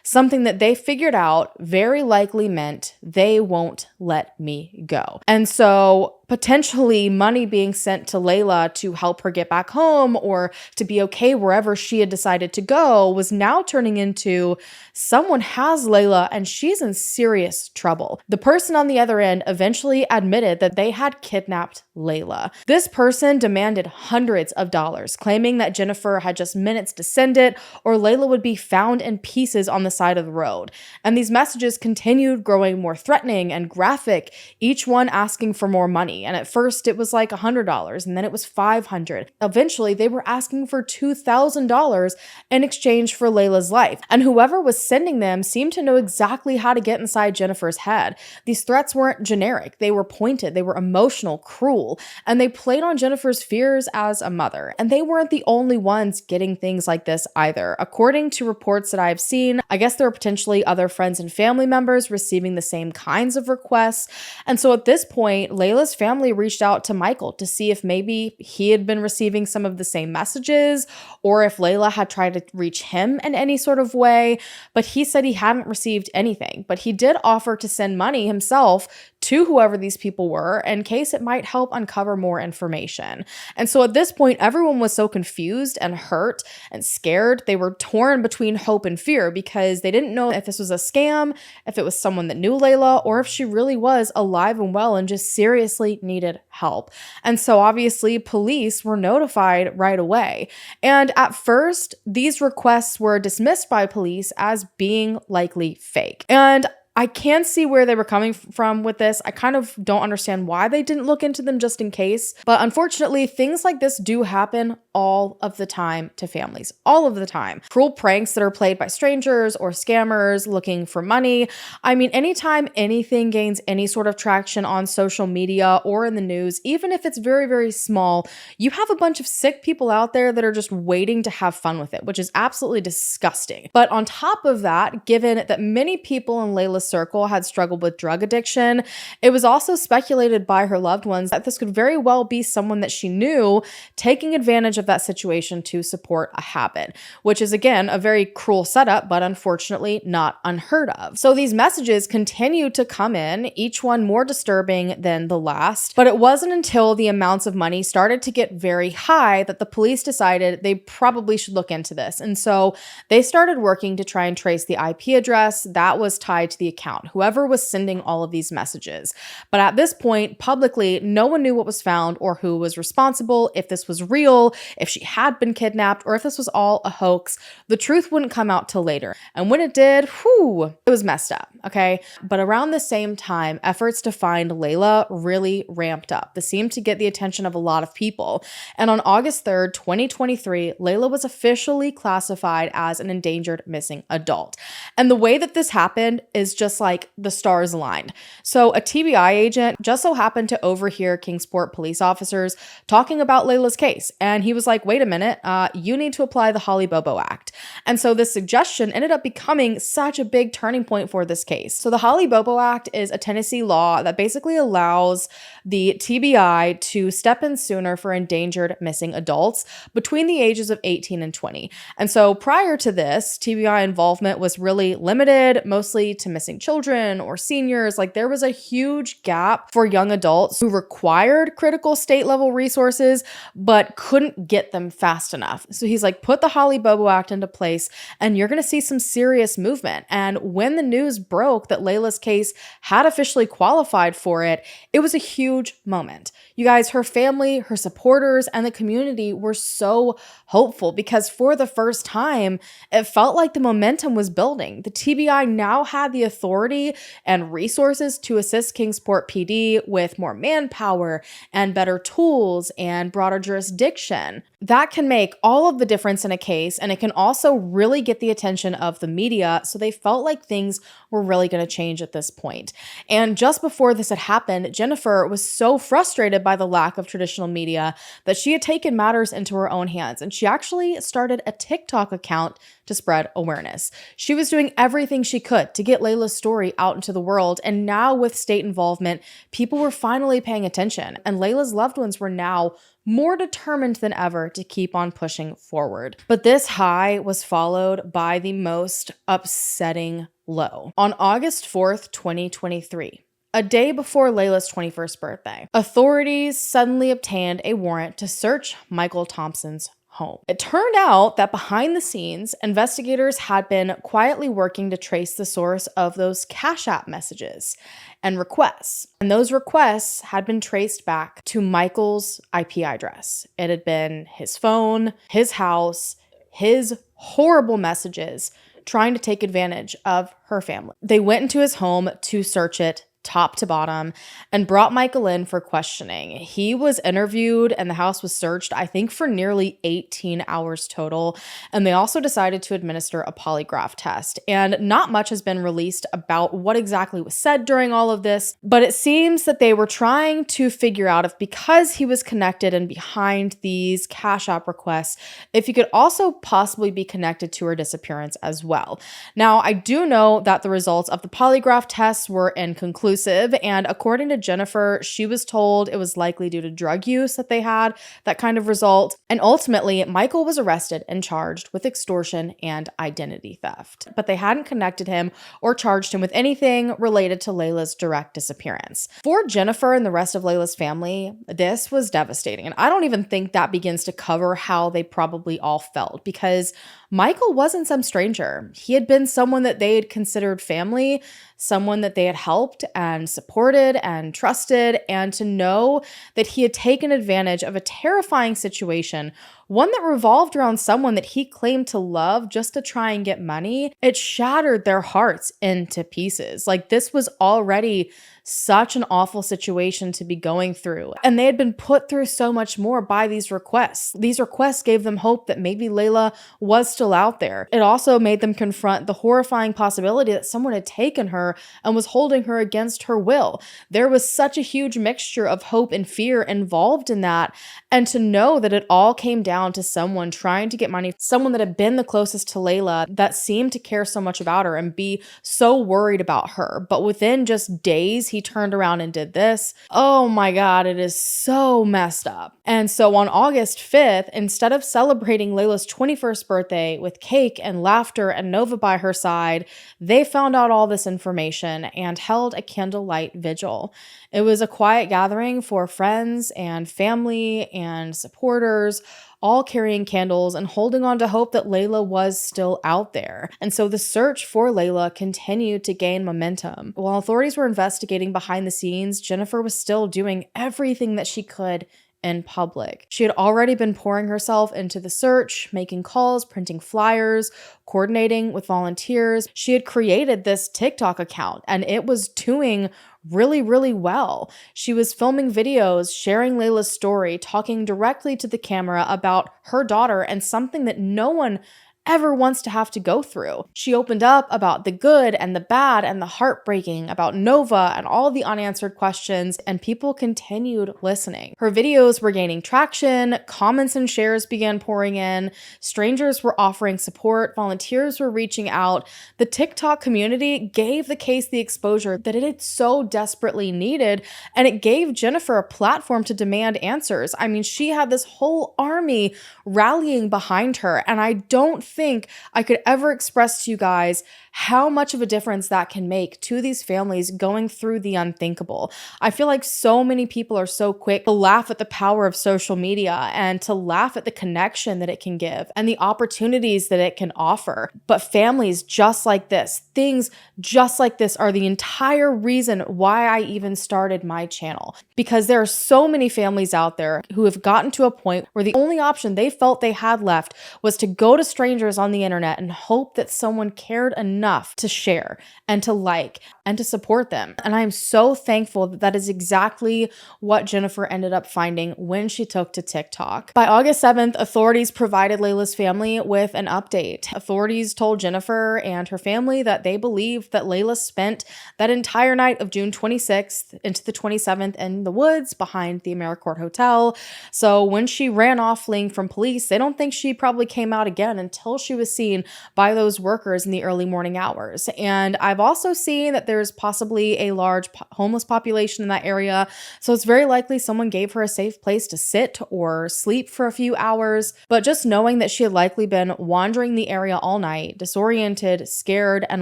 something that they figured out very likely meant they won't let me go. And so potentially money being sent to Layla to help her get back home or to be okay wherever she had decided to go was now turning into someone has Layla and she's in serious trouble. The person on the other end eventually admitted that they had kidnapped Layla. This person demanded hundreds of dollars, claiming that Jennifer had just minutes to send it or Layla would be found in pieces on the side of the road. And these messages continued growing more threatening and graphic, each one asking for more money. And at first it was like $100 and then it was $500. Eventually they were asking for $2,000 in exchange for Layla's life. And whoever was sending them seemed to know exactly how to get inside Jennifer's head. These threats weren't generic. They were pointed. They were emotional, cruel, and they played on Jennifer's fears as a mother. And they weren't the only ones getting things like this either. According to reports that I've seen, I guess there were potentially other friends and family members receiving the same kinds of requests. And so at this point, Layla's family reached out to Michael to see if maybe he had been receiving some of the same messages or if Layla had tried to reach him in any sort of way. But he said he hadn't received anything. But he did offer to send money himself to whoever these people were in case it might help uncover more information. And so at this point, everyone was so confused and hurt and scared. They were torn between hope and fear because they didn't know if this was a scam, if it was someone that knew Layla, or if she really was alive and well and just seriously needed help. And so obviously police were notified right away. And at first, these requests were dismissed by police as being likely fake. And I can see where they were coming from with this. I kind of don't understand why they didn't look into them just in case. But unfortunately, things like this do happen all of the time to families, all of the time. Cruel pranks that are played by strangers or scammers looking for money. I mean, anytime anything gains any sort of traction on social media or in the news, even if it's very, very small, you have a bunch of sick people out there that are just waiting to have fun with it, which is absolutely disgusting. But on top of that, given that many people in Layla's circle had struggled with drug addiction, it was also speculated by her loved ones that this could very well be someone that she knew taking advantage of that situation to support a habit, which is again a very cruel setup, but unfortunately not unheard of. So these messages continued to come in, each one more disturbing than the last, but it wasn't until the amounts of money started to get very high that the police decided they probably should look into this. And so they started working to try and trace the IP address that was tied to the account, whoever was sending all of these messages. But at this point, publicly, no one knew what was found or who was responsible, if this was real, if she had been kidnapped, or if this was all a hoax. The truth wouldn't come out till later. And when it did, it was messed up, okay? But around the same time, efforts to find Layla really ramped up. This seemed to get the attention of a lot of people. And on August 3rd, 2023, Layla was officially classified as an endangered missing adult. And the way that this happened is just like the stars aligned. So a TBI agent just so happened to overhear Kingsport police officers talking about Layla's case. And he was like, wait a minute, you need to apply the Holly Bobo Act. And so this suggestion ended up becoming such a big turning point for this case. So the Holly Bobo Act is a Tennessee law that basically allows the TBI to step in sooner for endangered missing adults between the ages of 18 and 20. And so prior to this, TBI involvement was really limited, mostly to missing children or seniors. Like there was a huge gap for young adults who required critical state level resources, but couldn't get them fast enough. So he's like, put the Holly Bobo Act into place and you're going to see some serious movement. And when the news broke that Layla's case had officially qualified for it, it was a huge moment. You guys, her family, her supporters, and the community were so hopeful because for the first time, it felt like the momentum was building. The TBI now had the authority and resources to assist Kingsport PD with more manpower and better tools and broader jurisdiction. That can make all of the difference in a case, and it can also really get the attention of the media, so they felt like things were really going to change at this point. And just before this had happened, Jennifer was so frustrated by the lack of traditional media that she had taken matters into her own hands, and she actually started a TikTok account to spread awareness. She was doing everything she could to get Layla's story out into the world, and now with state involvement, people were finally paying attention, and Layla's loved ones were now more determined than ever to keep on pushing forward. But this high was followed by the most upsetting low. On August 4th, 2023, a day before Layla's 21st birthday, authorities suddenly obtained a warrant to search Michael Thompson's home. It turned out that behind the scenes, investigators had been quietly working to trace the source of those Cash App messages and requests. And those requests had been traced back to Michael's IP address. It had been his phone, his house, his horrible messages trying to take advantage of her family. They went into his home to search it top to bottom and brought Michael in for questioning. He was interviewed and the house was searched, I think, for nearly 18 hours total. And they also decided to administer a polygraph test. And not much has been released about what exactly was said during all of this, but it seems that they were trying to figure out if, because he was connected and behind these Cash App requests, if he could also possibly be connected to her disappearance as well. Now, I do know that the results of the polygraph tests were inconclusive. And according to Jennifer, she was told it was likely due to drug use that they had that kind of result. And ultimately, Michael was arrested and charged with extortion and identity theft. But they hadn't connected him or charged him with anything related to Layla's direct disappearance. For Jennifer and the rest of Layla's family, this was devastating. And I don't even think that begins to cover how they probably all felt, because Michael wasn't some stranger. He had been someone that they had considered family, someone that they had helped and supported and trusted, and to know that he had taken advantage of a terrifying situation, one that revolved around someone that he claimed to love just to try and get money, it shattered their hearts into pieces. Like, this was already such an awful situation to be going through. And they had been put through so much more by these requests. These requests gave them hope that maybe Layla was still out there. It also made them confront the horrifying possibility that someone had taken her and was holding her against her will. There was such a huge mixture of hope and fear involved in that. And to know that it all came down to someone trying to get money, someone that had been the closest to Layla, that seemed to care so much about her and be so worried about her. But within just days, he turned around and did this. Oh my God, it is so messed up. And so on August 5th, instead of celebrating Layla's 21st birthday with cake and laughter and Nova by her side, they found out all this information and held a candlelight vigil. It was a quiet gathering for friends and family and supporters, all carrying candles and holding on to hope that Layla was still out there. And so the search for Layla continued to gain momentum. While authorities were investigating behind the scenes, Jennifer was still doing everything that she could in public. She had already been pouring herself into the search, making calls, printing flyers, coordinating with volunteers. She had created this TikTok account and it was doing really well. She was filming videos, sharing Layla's story, talking directly to the camera about her daughter and something that no one ever wants to have to go through. She opened up about the good and the bad and the heartbreaking, about Nova and all the unanswered questions, and people continued listening. Her videos were gaining traction, comments and shares began pouring in, strangers were offering support, volunteers were reaching out. The TikTok community gave the case the exposure that it had so desperately needed, and it gave Jennifer a platform to demand answers. I mean, she had this whole army rallying behind her, and I don't think I could ever express to you guys how much of a difference that can make to these families going through the unthinkable. I feel like so many people are so quick to laugh at the power of social media and to laugh at the connection that it can give and the opportunities that it can offer. But families just like this, things just like this are the entire reason why I even started my channel. Because there are so many families out there who have gotten to a point where the only option they felt they had left was to go to strangers on the internet and hope that someone cared enough to share and to like and to support them. And I am so thankful that that is exactly what Jennifer ended up finding when she took to TikTok. By August 7th, authorities provided Layla's family with an update. Authorities told Jennifer and her family that they believed that Layla spent that entire night of June 26th into the 27th in the woods behind the Americourt Hotel. So when she ran off fleeing from police, they don't think she probably came out again until she was seen by those workers in the early morning hours. And I've also seen that there's possibly a large homeless population in that area. So it's very likely someone gave her a safe place to sit or sleep for a few hours. But just knowing that she had likely been wandering the area all night, disoriented, scared, and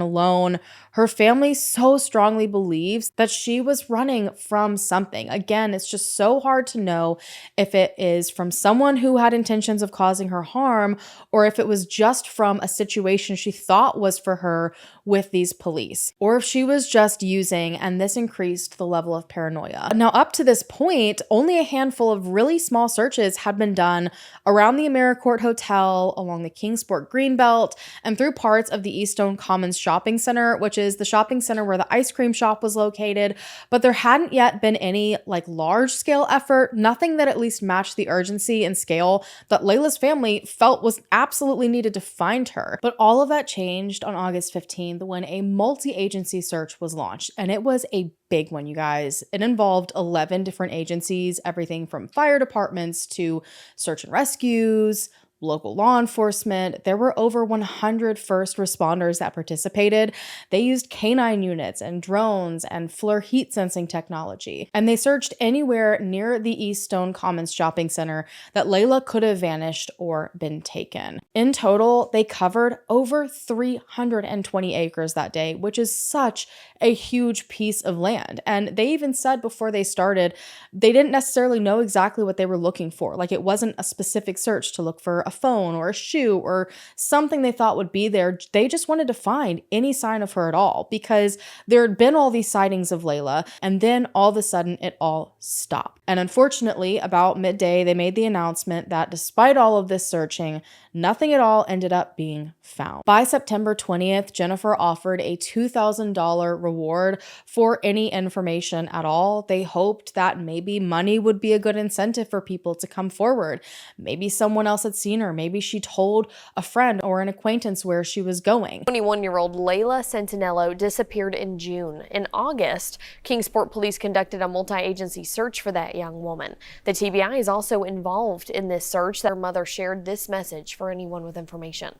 alone, her family so strongly believes that she was running from something. Again, it's just so hard to know if it is from someone who had intentions of causing her harm or if it was just from a situation she thought was for her with these police, or if she was just using, and this increased the level of paranoia. Now, up to this point, only a handful of really small searches had been done around the Americourt Hotel, along the Kingsport Greenbelt, and through parts of the Eaststone Commons Shopping Center, which is the shopping center where the ice cream shop was located. But there hadn't yet been any large scale effort, nothing that at least matched the urgency and scale that Layla's family felt was absolutely needed to find her. But all of that changed on August 15th when a multi-agency search was launched, and it was a big one, you guys. It involved 11 different agencies, everything from fire departments to search and rescues, local law enforcement. There were over 100 first responders that participated. They used canine units and drones and FLIR heat sensing technology. And they searched anywhere near the Eaststone Commons Shopping Center that Layla could have vanished or been taken. In total, they covered over 320 acres that day, which is such a huge piece of land. And they even said before they started, they didn't necessarily know exactly what they were looking for. It wasn't a specific search to look for a phone or a shoe or something they thought would be there. They just wanted to find any sign of her at all because there had been all these sightings of Layla, and then all of a sudden it all stopped. And unfortunately, about midday, they made the announcement that despite all of this searching, nothing at all ended up being found. By September 20th, Jennifer offered a $2,000 reward for any information at all. They hoped that maybe money would be a good incentive for people to come forward. Maybe someone else had seen her. Maybe she told a friend or an acquaintance where she was going. 21-year-old Layla Santanello disappeared in June. In August, Kingsport police conducted a multi-agency search for that young woman. The TBI is also involved in this search. Their mother shared this message for anyone with information.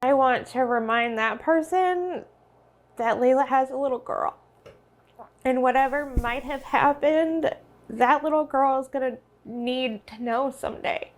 I want to remind that person that Layla has a little girl. And whatever might have happened, that little girl is going to need to know someday.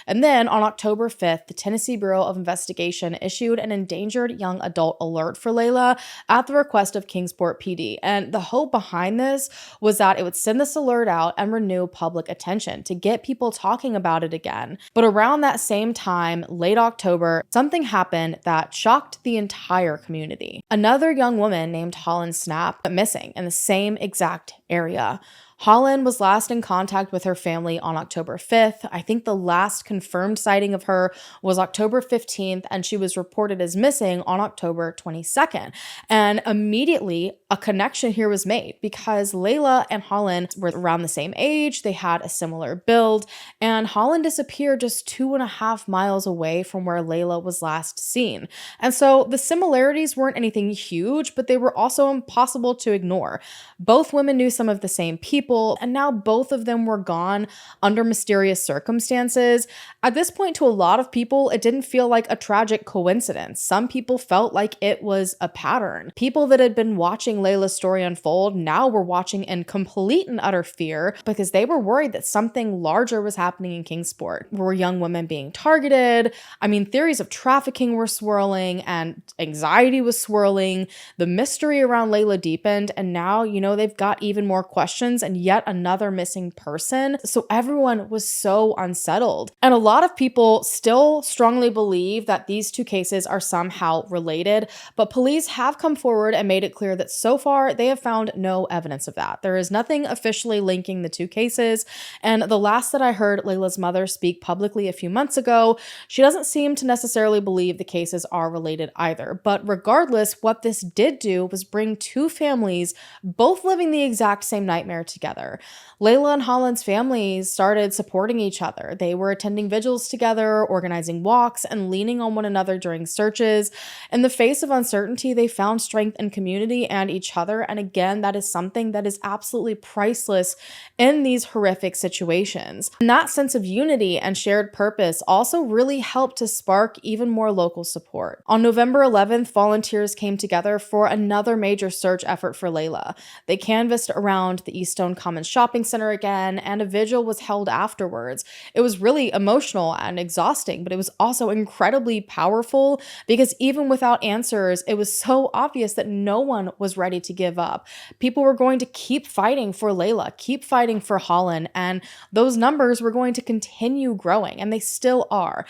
And then on October 5th, the Tennessee Bureau of Investigation issued an endangered young adult alert for Layla at the request of Kingsport PD. And the hope behind this was that it would send this alert out and renew public attention to get people talking about it again. But around that same time, late October, something happened that shocked the entire community. Another young woman named Hallan snapped missing in the same exact area. Hallan was last in contact with her family on October 5th. I think the last confirmed sighting of her was October 15th, and she was reported as missing on October 22nd. And immediately, a connection here was made because Layla and Hallan were around the same age, they had a similar build, and Hallan disappeared just 2.5 miles away from where Layla was last seen. And so the similarities weren't anything huge, but they were also impossible to ignore. Both women knew some of the same people. people, and now both of them were gone under mysterious circumstances. At this point, to a lot of people, it didn't feel like a tragic coincidence. Some people felt like it was a pattern. People that had been watching Layla's story unfold now were watching in complete and utter fear because they were worried that something larger was happening in Kingsport. Were young women being targeted? I mean, theories of trafficking were swirling and anxiety was swirling. The mystery around Layla deepened, and now, they've got even more questions and yet another missing person. So everyone was so unsettled. And a lot of people still strongly believe that these two cases are somehow related, but police have come forward and made it clear that so far they have found no evidence of that. There is nothing officially linking the two cases, and the last that I heard Layla's mother speak publicly a few months ago, she doesn't seem to necessarily believe the cases are related either. But regardless, what this did do was bring two families both living the exact same nightmare together. Layla and Hallan's families started supporting each other. They were attending vigils together, organizing walks, and leaning on one another during searches. In the face of uncertainty, they found strength in community and each other. And again, that is something that is absolutely priceless in these horrific situations. And that sense of unity and shared purpose also really helped to spark even more local support. On November 11th, volunteers came together for another major search effort for Layla. They canvassed around the East Stone Commons Shopping Center again, and a vigil was held afterwards. It was really emotional and exhausting, but it was also incredibly powerful because even without answers, it was so obvious that no one was ready to give up. People were going to keep fighting for Layla, keep fighting for Hallan, and those numbers were going to continue growing, and they still are.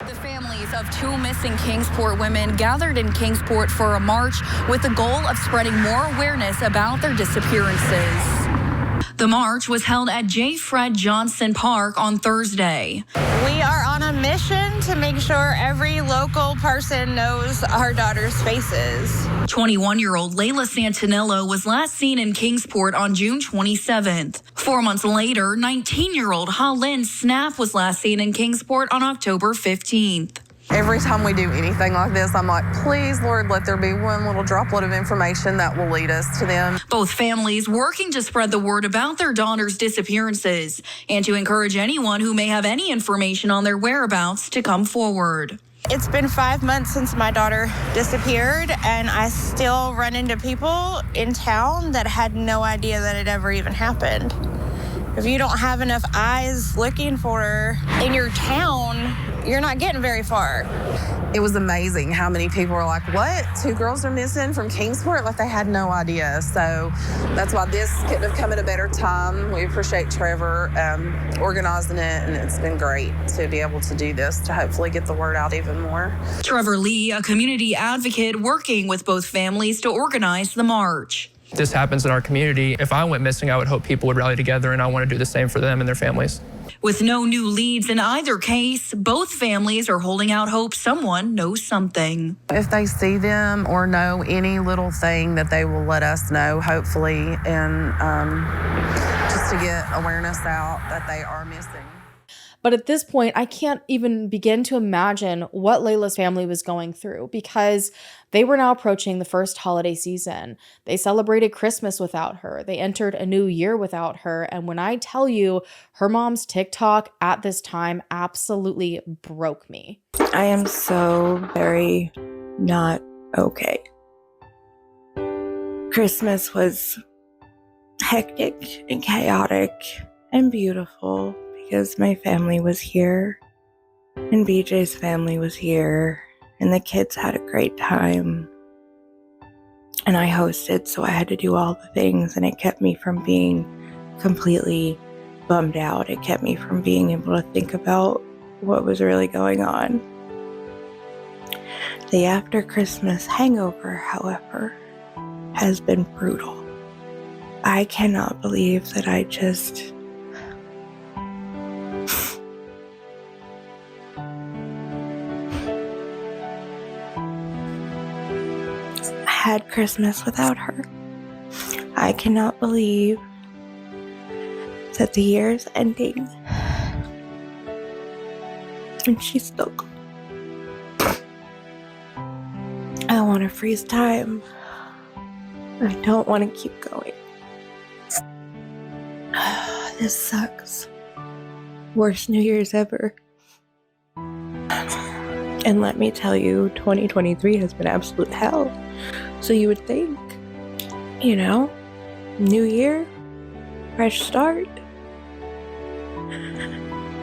The families of two missing Kingsport women gathered in Kingsport for a march with the goal of spreading more awareness about their disappearances. The march was held at J. Fred Johnson Park on Thursday. We are on a mission to make sure every local person knows our daughter's faces. 21-year-old Layla Santanello was last seen in Kingsport on June 27th. 4 months later, 19-year-old Hallan Snaff was last seen in Kingsport on October 15th. Every time we do anything like this, I'm like, please, Lord, let there be one little droplet of information that will lead us to them. Both families working to spread the word about their daughter's disappearances and to encourage anyone who may have any information on their whereabouts to come forward. It's been 5 months since my daughter disappeared, and I still run into people in town that had no idea that it ever even happened. If you don't have enough eyes looking for her in your town, you're not getting very far. It was amazing how many people were like, what? 2 girls are missing from Kingsport? Like they had no idea. So that's why this couldn't have come at a better time. We appreciate Trevor organizing it, and it's been great to be able to do this to hopefully get the word out even more. Trevor Lee, a community advocate working with both families to organize the march. This happens in our community. If I went missing, I would hope people would rally together, and I want to do the same for them and their families. With no new leads in either case, both families are holding out hope someone knows something. If they see them or know any little thing, that they will let us know, hopefully, and just to get awareness out that they are missing. But at this point, I can't even begin to imagine what Layla's family was going through because they were now approaching the first holiday season. They celebrated Christmas without her. They entered a new year without her. And when I tell you, her mom's TikTok at this time absolutely broke me. I am so very not okay. Christmas was hectic and chaotic and beautiful because my family was here and BJ's family was here and the kids had a great time. And I hosted, so I had to do all the things, and it kept me from being completely bummed out. It kept me from being able to think about what was really going on. The after Christmas hangover, however, has been brutal. I cannot believe that I just had Christmas without her. I cannot believe that the year is ending and she's still gone. I want to freeze time. I don't want to keep going. This sucks. Worst New Year's ever. And let me tell you, 2023 has been absolute hell. So you would think, new year, fresh start.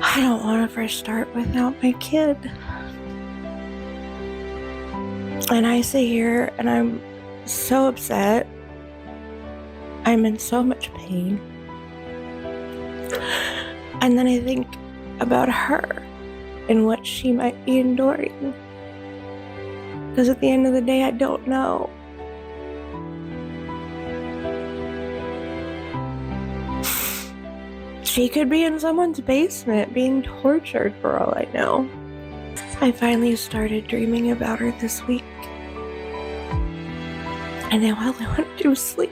I don't want a fresh start without my kid. And I sit here and I'm so upset. I'm in so much pain. And then I think about her and what she might be enduring. Because at the end of the day, I don't know. She could be in someone's basement being tortured for all I know. I finally started dreaming about her this week. And now all I want to do is sleep.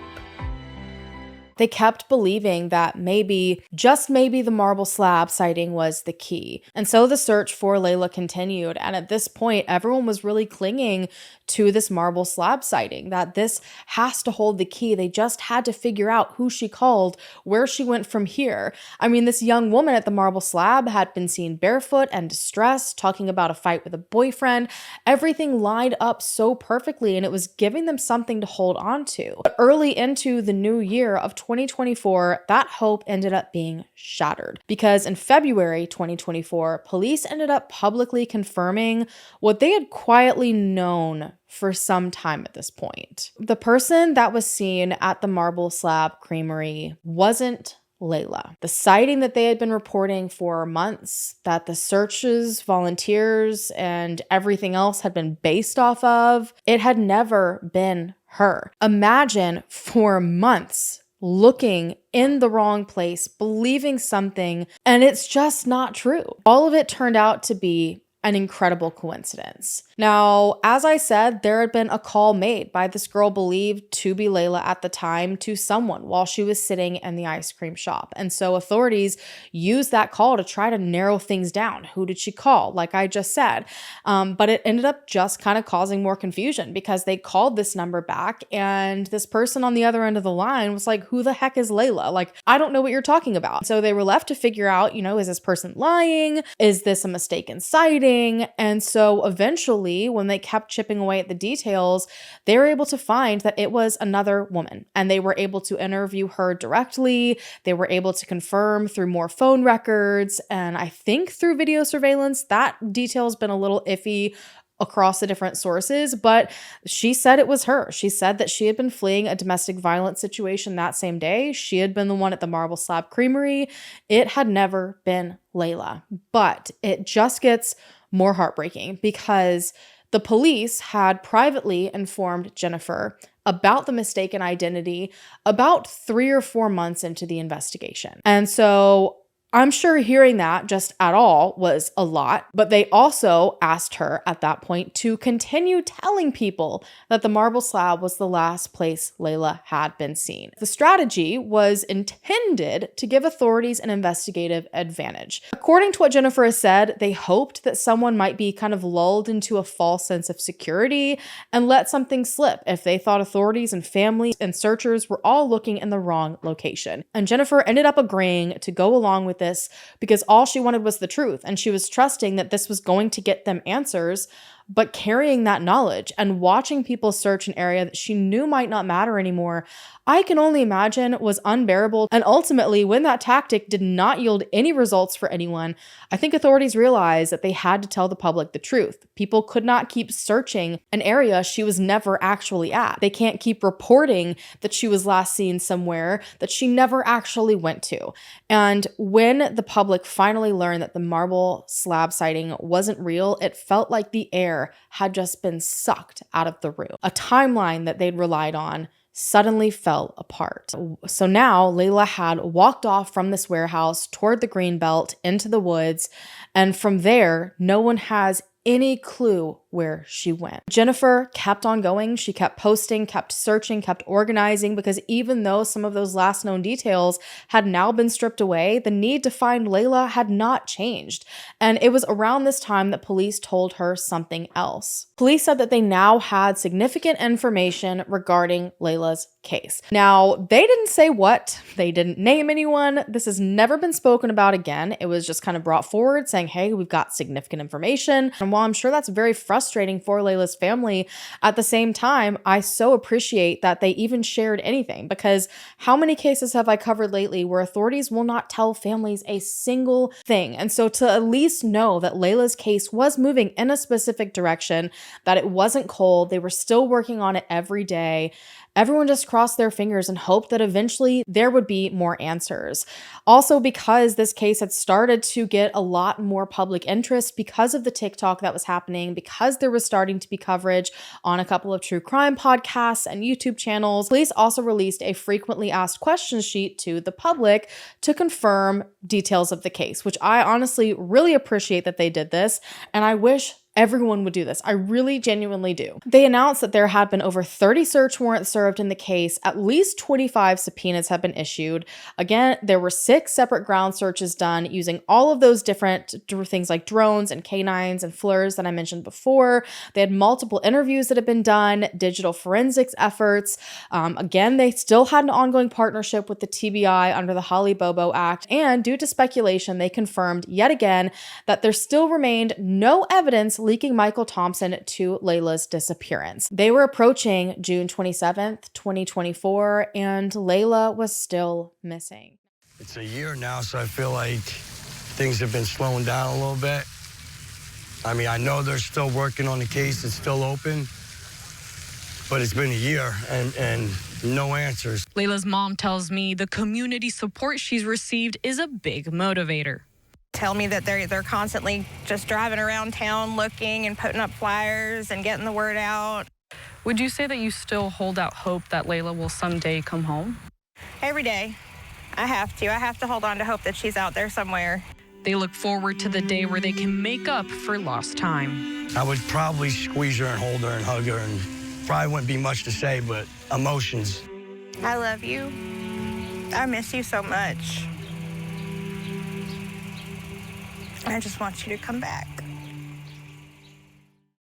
They kept believing that maybe, just maybe, the marble slab sighting was the key. And so the search for Layla continued. And at this point, everyone was really clinging to this marble slab sighting, that this has to hold the key. They just had to figure out who she called, where she went from here. I mean, this young woman at the marble slab had been seen barefoot and distressed, talking about a fight with a boyfriend. Everything lined up so perfectly, and it was giving them something to hold on to. But early into the new year of 2024, that hope ended up being shattered, because in February 2024, police ended up publicly confirming what they had quietly known for some time at this point. The person that was seen at the marble slab creamery wasn't Layla. The sighting that they had been reporting for months, that the searches, volunteers, and everything else had been based off of, it had never been her. Imagine for months looking in the wrong place, believing something, and it's just not true. All of it turned out to be an incredible coincidence. Now, as I said, there had been a call made by this girl believed to be Layla at the time to someone while she was sitting in the ice cream shop. And so authorities used that call to try to narrow things down. Who did she call? Like I just said. But it ended up just kind of causing more confusion, because they called this number back and this person on the other end of the line was like, who the heck is Layla? Like, I don't know what you're talking about. So they were left to figure out, is this person lying? Is this a mistaken sighting? And so eventually, when they kept chipping away at the details, they were able to find that it was another woman, and they were able to interview her directly. They were able to confirm through more phone records, and I think through video surveillance. That detail's been a little iffy across the different sources, but she said it was her. She said that she had been fleeing a domestic violence situation that same day. She had been the one at the marble slab creamery. It had never been Layla. But it just gets more heartbreaking, because the police had privately informed Jennifer about the mistaken identity about 3 or 4 months into the investigation. And so I'm sure hearing that just at all was a lot, but they also asked her at that point to continue telling people that the marble slab was the last place Layla had been seen. The strategy was intended to give authorities an investigative advantage. According to what Jennifer has said, they hoped that someone might be kind of lulled into a false sense of security and let something slip if they thought authorities and families and searchers were all looking in the wrong location. And Jennifer ended up agreeing to go along with this because all she wanted was the truth, and she was trusting that this was going to get them answers. But carrying that knowledge and watching people search an area that she knew might not matter anymore, I can only imagine was unbearable. And ultimately, when that tactic did not yield any results for anyone, I think authorities realized that they had to tell the public the truth. People could not keep searching an area she was never actually at. They can't keep reporting that she was last seen somewhere that she never actually went to. And when the public finally learned that the marble slab sighting wasn't real, it felt like the air had just been sucked out of the room. A timeline that they'd relied on suddenly fell apart. So now Layla had walked off from this warehouse toward the Greenbelt into the woods, and from there, no one has any clue where she went. Jennifer kept on going. She kept posting, kept searching, kept organizing, because even though some of those last known details had now been stripped away, the need to find Layla had not changed. And it was around this time that police told her something else. Police said that they now had significant information regarding Layla's case. Now, they didn't say what, they didn't name anyone. This has never been spoken about again. It was just kind of brought forward saying, hey, we've got significant information. And while I'm sure that's very frustrating for Layla's family, at the same time, I so appreciate that they even shared anything, because how many cases have I covered lately where authorities will not tell families a single thing? And so to at least know that Layla's case was moving in a specific direction, that it wasn't cold, they were still working on it every day, everyone just crossed their fingers and hoped that eventually there would be more answers. Also, because this case had started to get a lot more public interest because of the TikTok that was happening, because there was starting to be coverage on a couple of true crime podcasts and YouTube channels, police also released a frequently asked questions sheet to the public to confirm details of the case, which I honestly really appreciate that they did this, and I wish everyone would do this. I really genuinely do. They announced that there had been over 30 search warrants served in the case. At least 25 subpoenas have been issued. Again, there were 6 separate ground searches done using all of those different things like drones and canines and FLIRs that I mentioned before. They had multiple interviews that had been done, digital forensics efforts. Again, they still had an ongoing partnership with the TBI under the Holly Bobo Act. And due to speculation, they confirmed yet again that there still remained no evidence leaking Michael Thompson to Layla's disappearance. They were approaching June 27th, 2024, and Layla was still missing. It's a year now, so I feel like things have been slowing down a little bit. I mean, I know they're still working on the case, it's still open, but it's been a year and no answers. Layla's mom tells me the community support she's received is a big motivator. Tell me that they're constantly just driving around town looking and putting up flyers and getting the word out. Would you say that you still hold out hope that Layla will someday come home? Every day. I have to hold on to hope that she's out there somewhere. They look forward to the day where they can make up for lost time. I would probably squeeze her and hold her and hug her, and probably wouldn't be much to say, but emotions. I love you. I miss you so much. I just want you to come back.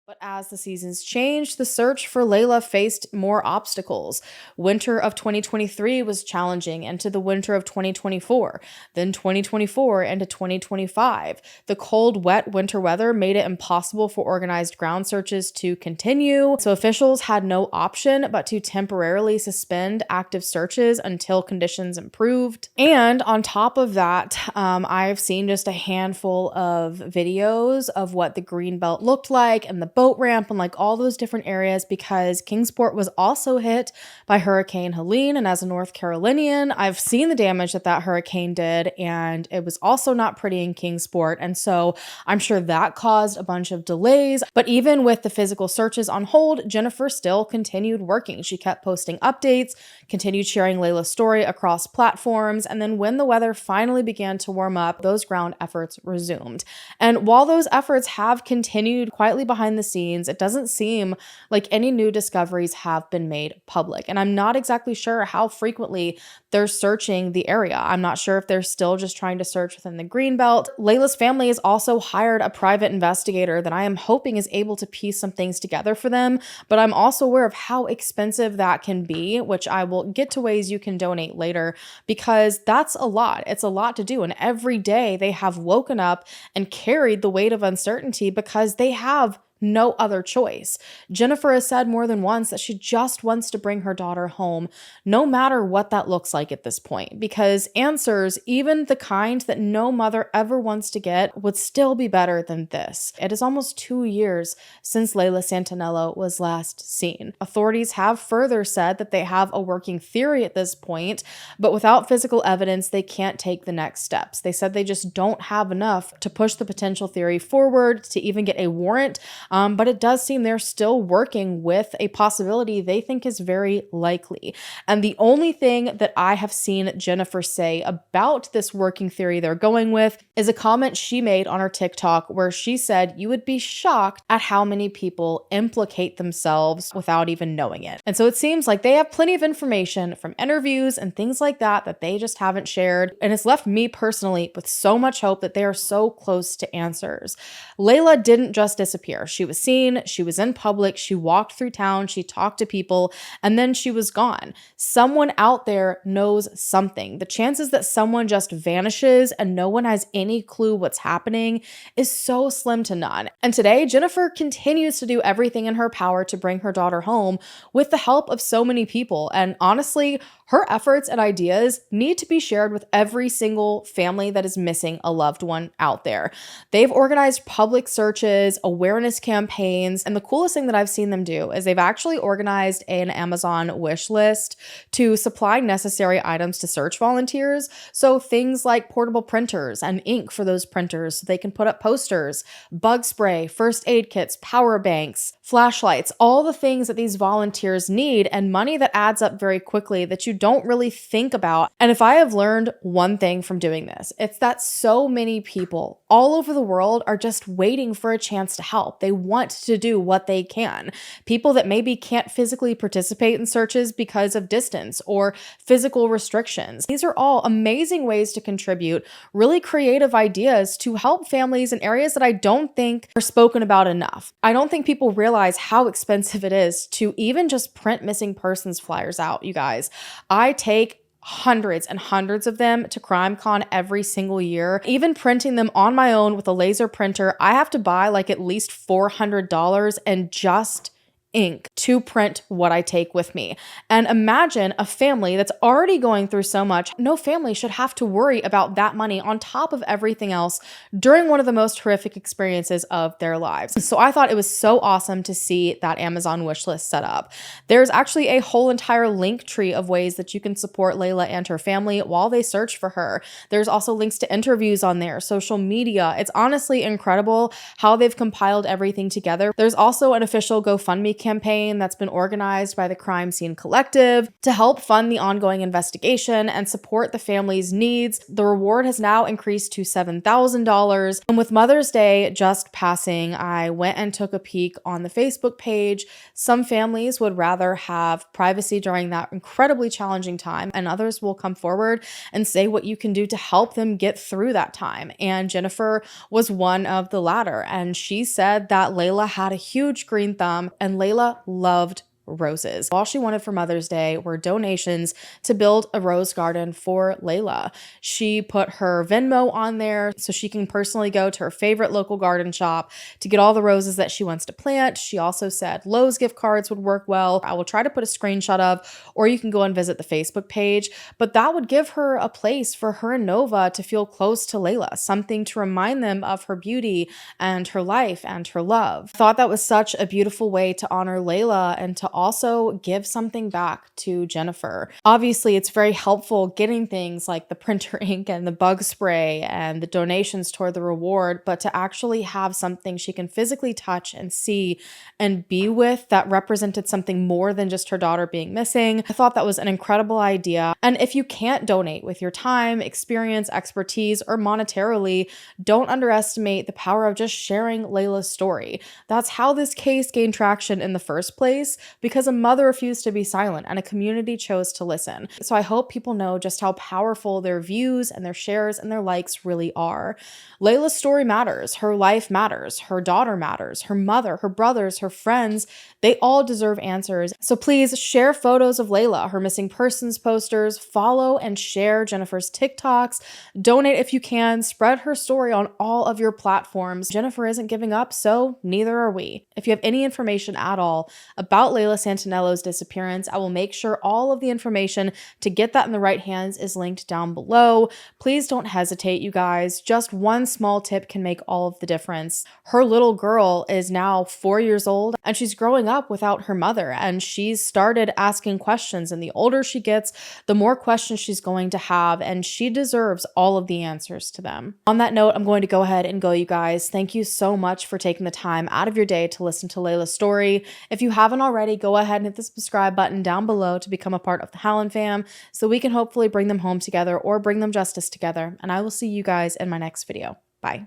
But as the seasons changed, the search for Layla faced more obstacles. Winter of 2023 was challenging into the winter of 2024, then 2024 into 2025. The cold, wet winter weather made it impossible for organized ground searches to continue, so officials had no option but to temporarily suspend active searches until conditions improved. And on top of that, I've seen just a handful of videos of what the Greenbelt looked like and the boat ramp and like all those different areas, because Kingsport was also hit by Hurricane Hallan, and as a North Carolinian, I've seen the damage that that hurricane did, and it was also not pretty in Kingsport, and so I'm sure that caused a bunch of delays. But even with the physical searches on hold, Jennifer still continued working. She kept posting updates, continued sharing Layla's story across platforms, and then when the weather finally began to warm up, those ground efforts resumed. And while those efforts have continued quietly behind the scenes, it doesn't seem like any new discoveries have been made public. And I'm not exactly sure how frequently they're searching the area. I'm not sure if they're still just trying to search within the Greenbelt. Layla's family has also hired a private investigator that I am hoping is able to piece some things together for them, but I'm also aware of how expensive that can be, which I will get to ways you can donate later, because that's a lot. It's a lot to do. And every day they have woken up and carried the weight of uncertainty because they have no other choice. Jennifer has said more than once that she just wants to bring her daughter home, no matter what that looks like at this point, because answers, even the kind that no mother ever wants to get, would still be better than this. It is almost 2 years since Layla Santanello was last seen. Authorities have further said that they have a working theory at this point, but without physical evidence, they can't take the next steps. They said they just don't have enough to push the potential theory forward to even get a warrant. But it does seem they're still working with a possibility they think is very likely. And the only thing that I have seen Jennifer say about this working theory they're going with is a comment she made on her TikTok where she said you would be shocked at how many people implicate themselves without even knowing it. And so it seems like they have plenty of information from interviews and things like that that they just haven't shared. And it's left me personally with so much hope that they are so close to answers. Layla didn't just disappear. She was seen, she was in public, she walked through town, she talked to people, and then she was gone. Someone out there knows something. The chances that someone just vanishes and no one has any clue what's happening is so slim to none. And today, Jennifer continues to do everything in her power to bring her daughter home with the help of so many people. And honestly, her efforts and ideas need to be shared with every single family that is missing a loved one out there. They've organized public searches, awareness campaigns, and the coolest thing that I've seen them do is they've actually organized an Amazon wish list to supply necessary items to search volunteers. So things like portable printers and ink for those printers so they can put up posters, bug spray, first aid kits, power banks, flashlights, all the things that these volunteers need, and money that adds up very quickly that you don't really think about. And if I have learned one thing from doing this, it's that so many people all over the world are just waiting for a chance to help. They want to do what they can. People that maybe can't physically participate in searches because of distance or physical restrictions. These are all amazing ways to contribute, really creative ideas to help families in areas that I don't think are spoken about enough. I don't think people realize how expensive it is to even just print missing persons flyers out, you guys. I take hundreds and hundreds of them to CrimeCon every single year. Even printing them on my own with a laser printer, I have to buy like at least $400 and just ink to print what I take with me. And imagine a family that's already going through so much. No family should have to worry about that money on top of everything else during one of the most horrific experiences of their lives. So I thought it was so awesome to see that Amazon wish list set up. There's actually a whole entire link tree of ways that you can support Layla and her family while they search for her. There's also links to interviews on there, social media. It's honestly incredible how they've compiled everything together. There's also an official GoFundMe campaign that's been organized by the Crime Scene Collective to help fund the ongoing investigation and support the family's needs. The reward has now increased to $7,000. And with Mother's Day just passing, I went and took a peek on the Facebook page. Some families would rather have privacy during that incredibly challenging time, and others will come forward and say what you can do to help them get through that time. And Jennifer was one of the latter. And she said that Layla had a huge green thumb, and Layla loved roses. All she wanted for Mother's Day were donations to build a rose garden for Layla. She put her Venmo on there so she can personally go to her favorite local garden shop to get all the roses that she wants to plant. She also said Lowe's gift cards would work well. I will try to put a screenshot of, or you can go and visit the Facebook page, but that would give her a place for her and Nova to feel close to Layla, something to remind them of her beauty and her life and her love. I thought that was such a beautiful way to honor Layla and to also give something back to Jennifer. Obviously, it's very helpful getting things like the printer ink and the bug spray and the donations toward the reward, but to actually have something she can physically touch and see and be with that represented something more than just her daughter being missing. I thought that was an incredible idea. And if you can't donate with your time, experience, expertise, or monetarily, don't underestimate the power of just sharing Layla's story. That's how this case gained traction in the first place, because a mother refused to be silent and a community chose to listen. So I hope people know just how powerful their views and their shares and their likes really are. Layla's story matters. Her life matters. Her daughter matters. Her mother, her brothers, her friends, they all deserve answers. So please share photos of Layla, her missing persons posters, follow and share Jennifer's TikToks, donate if you can, spread her story on all of your platforms. Jennifer isn't giving up, so neither are we. If you have any information at all about Layla Layla Santanello's disappearance. I will make sure all of the information to get that in the right hands is linked down below. Please don't hesitate, you guys. Just one small tip can make all of the difference. Her little girl is now 4 years old and she's growing up without her mother, and she's started asking questions, and the older she gets, the more questions she's going to have, and she deserves all of the answers to them. On that note, I'm going to go ahead and go, you guys. Thank you so much for taking the time out of your day to listen to Layla's story. If you haven't already, go ahead and hit the subscribe button down below to become a part of the Hallan fam so we can hopefully bring them home together or bring them justice together. And I will see you guys in my next video. Bye.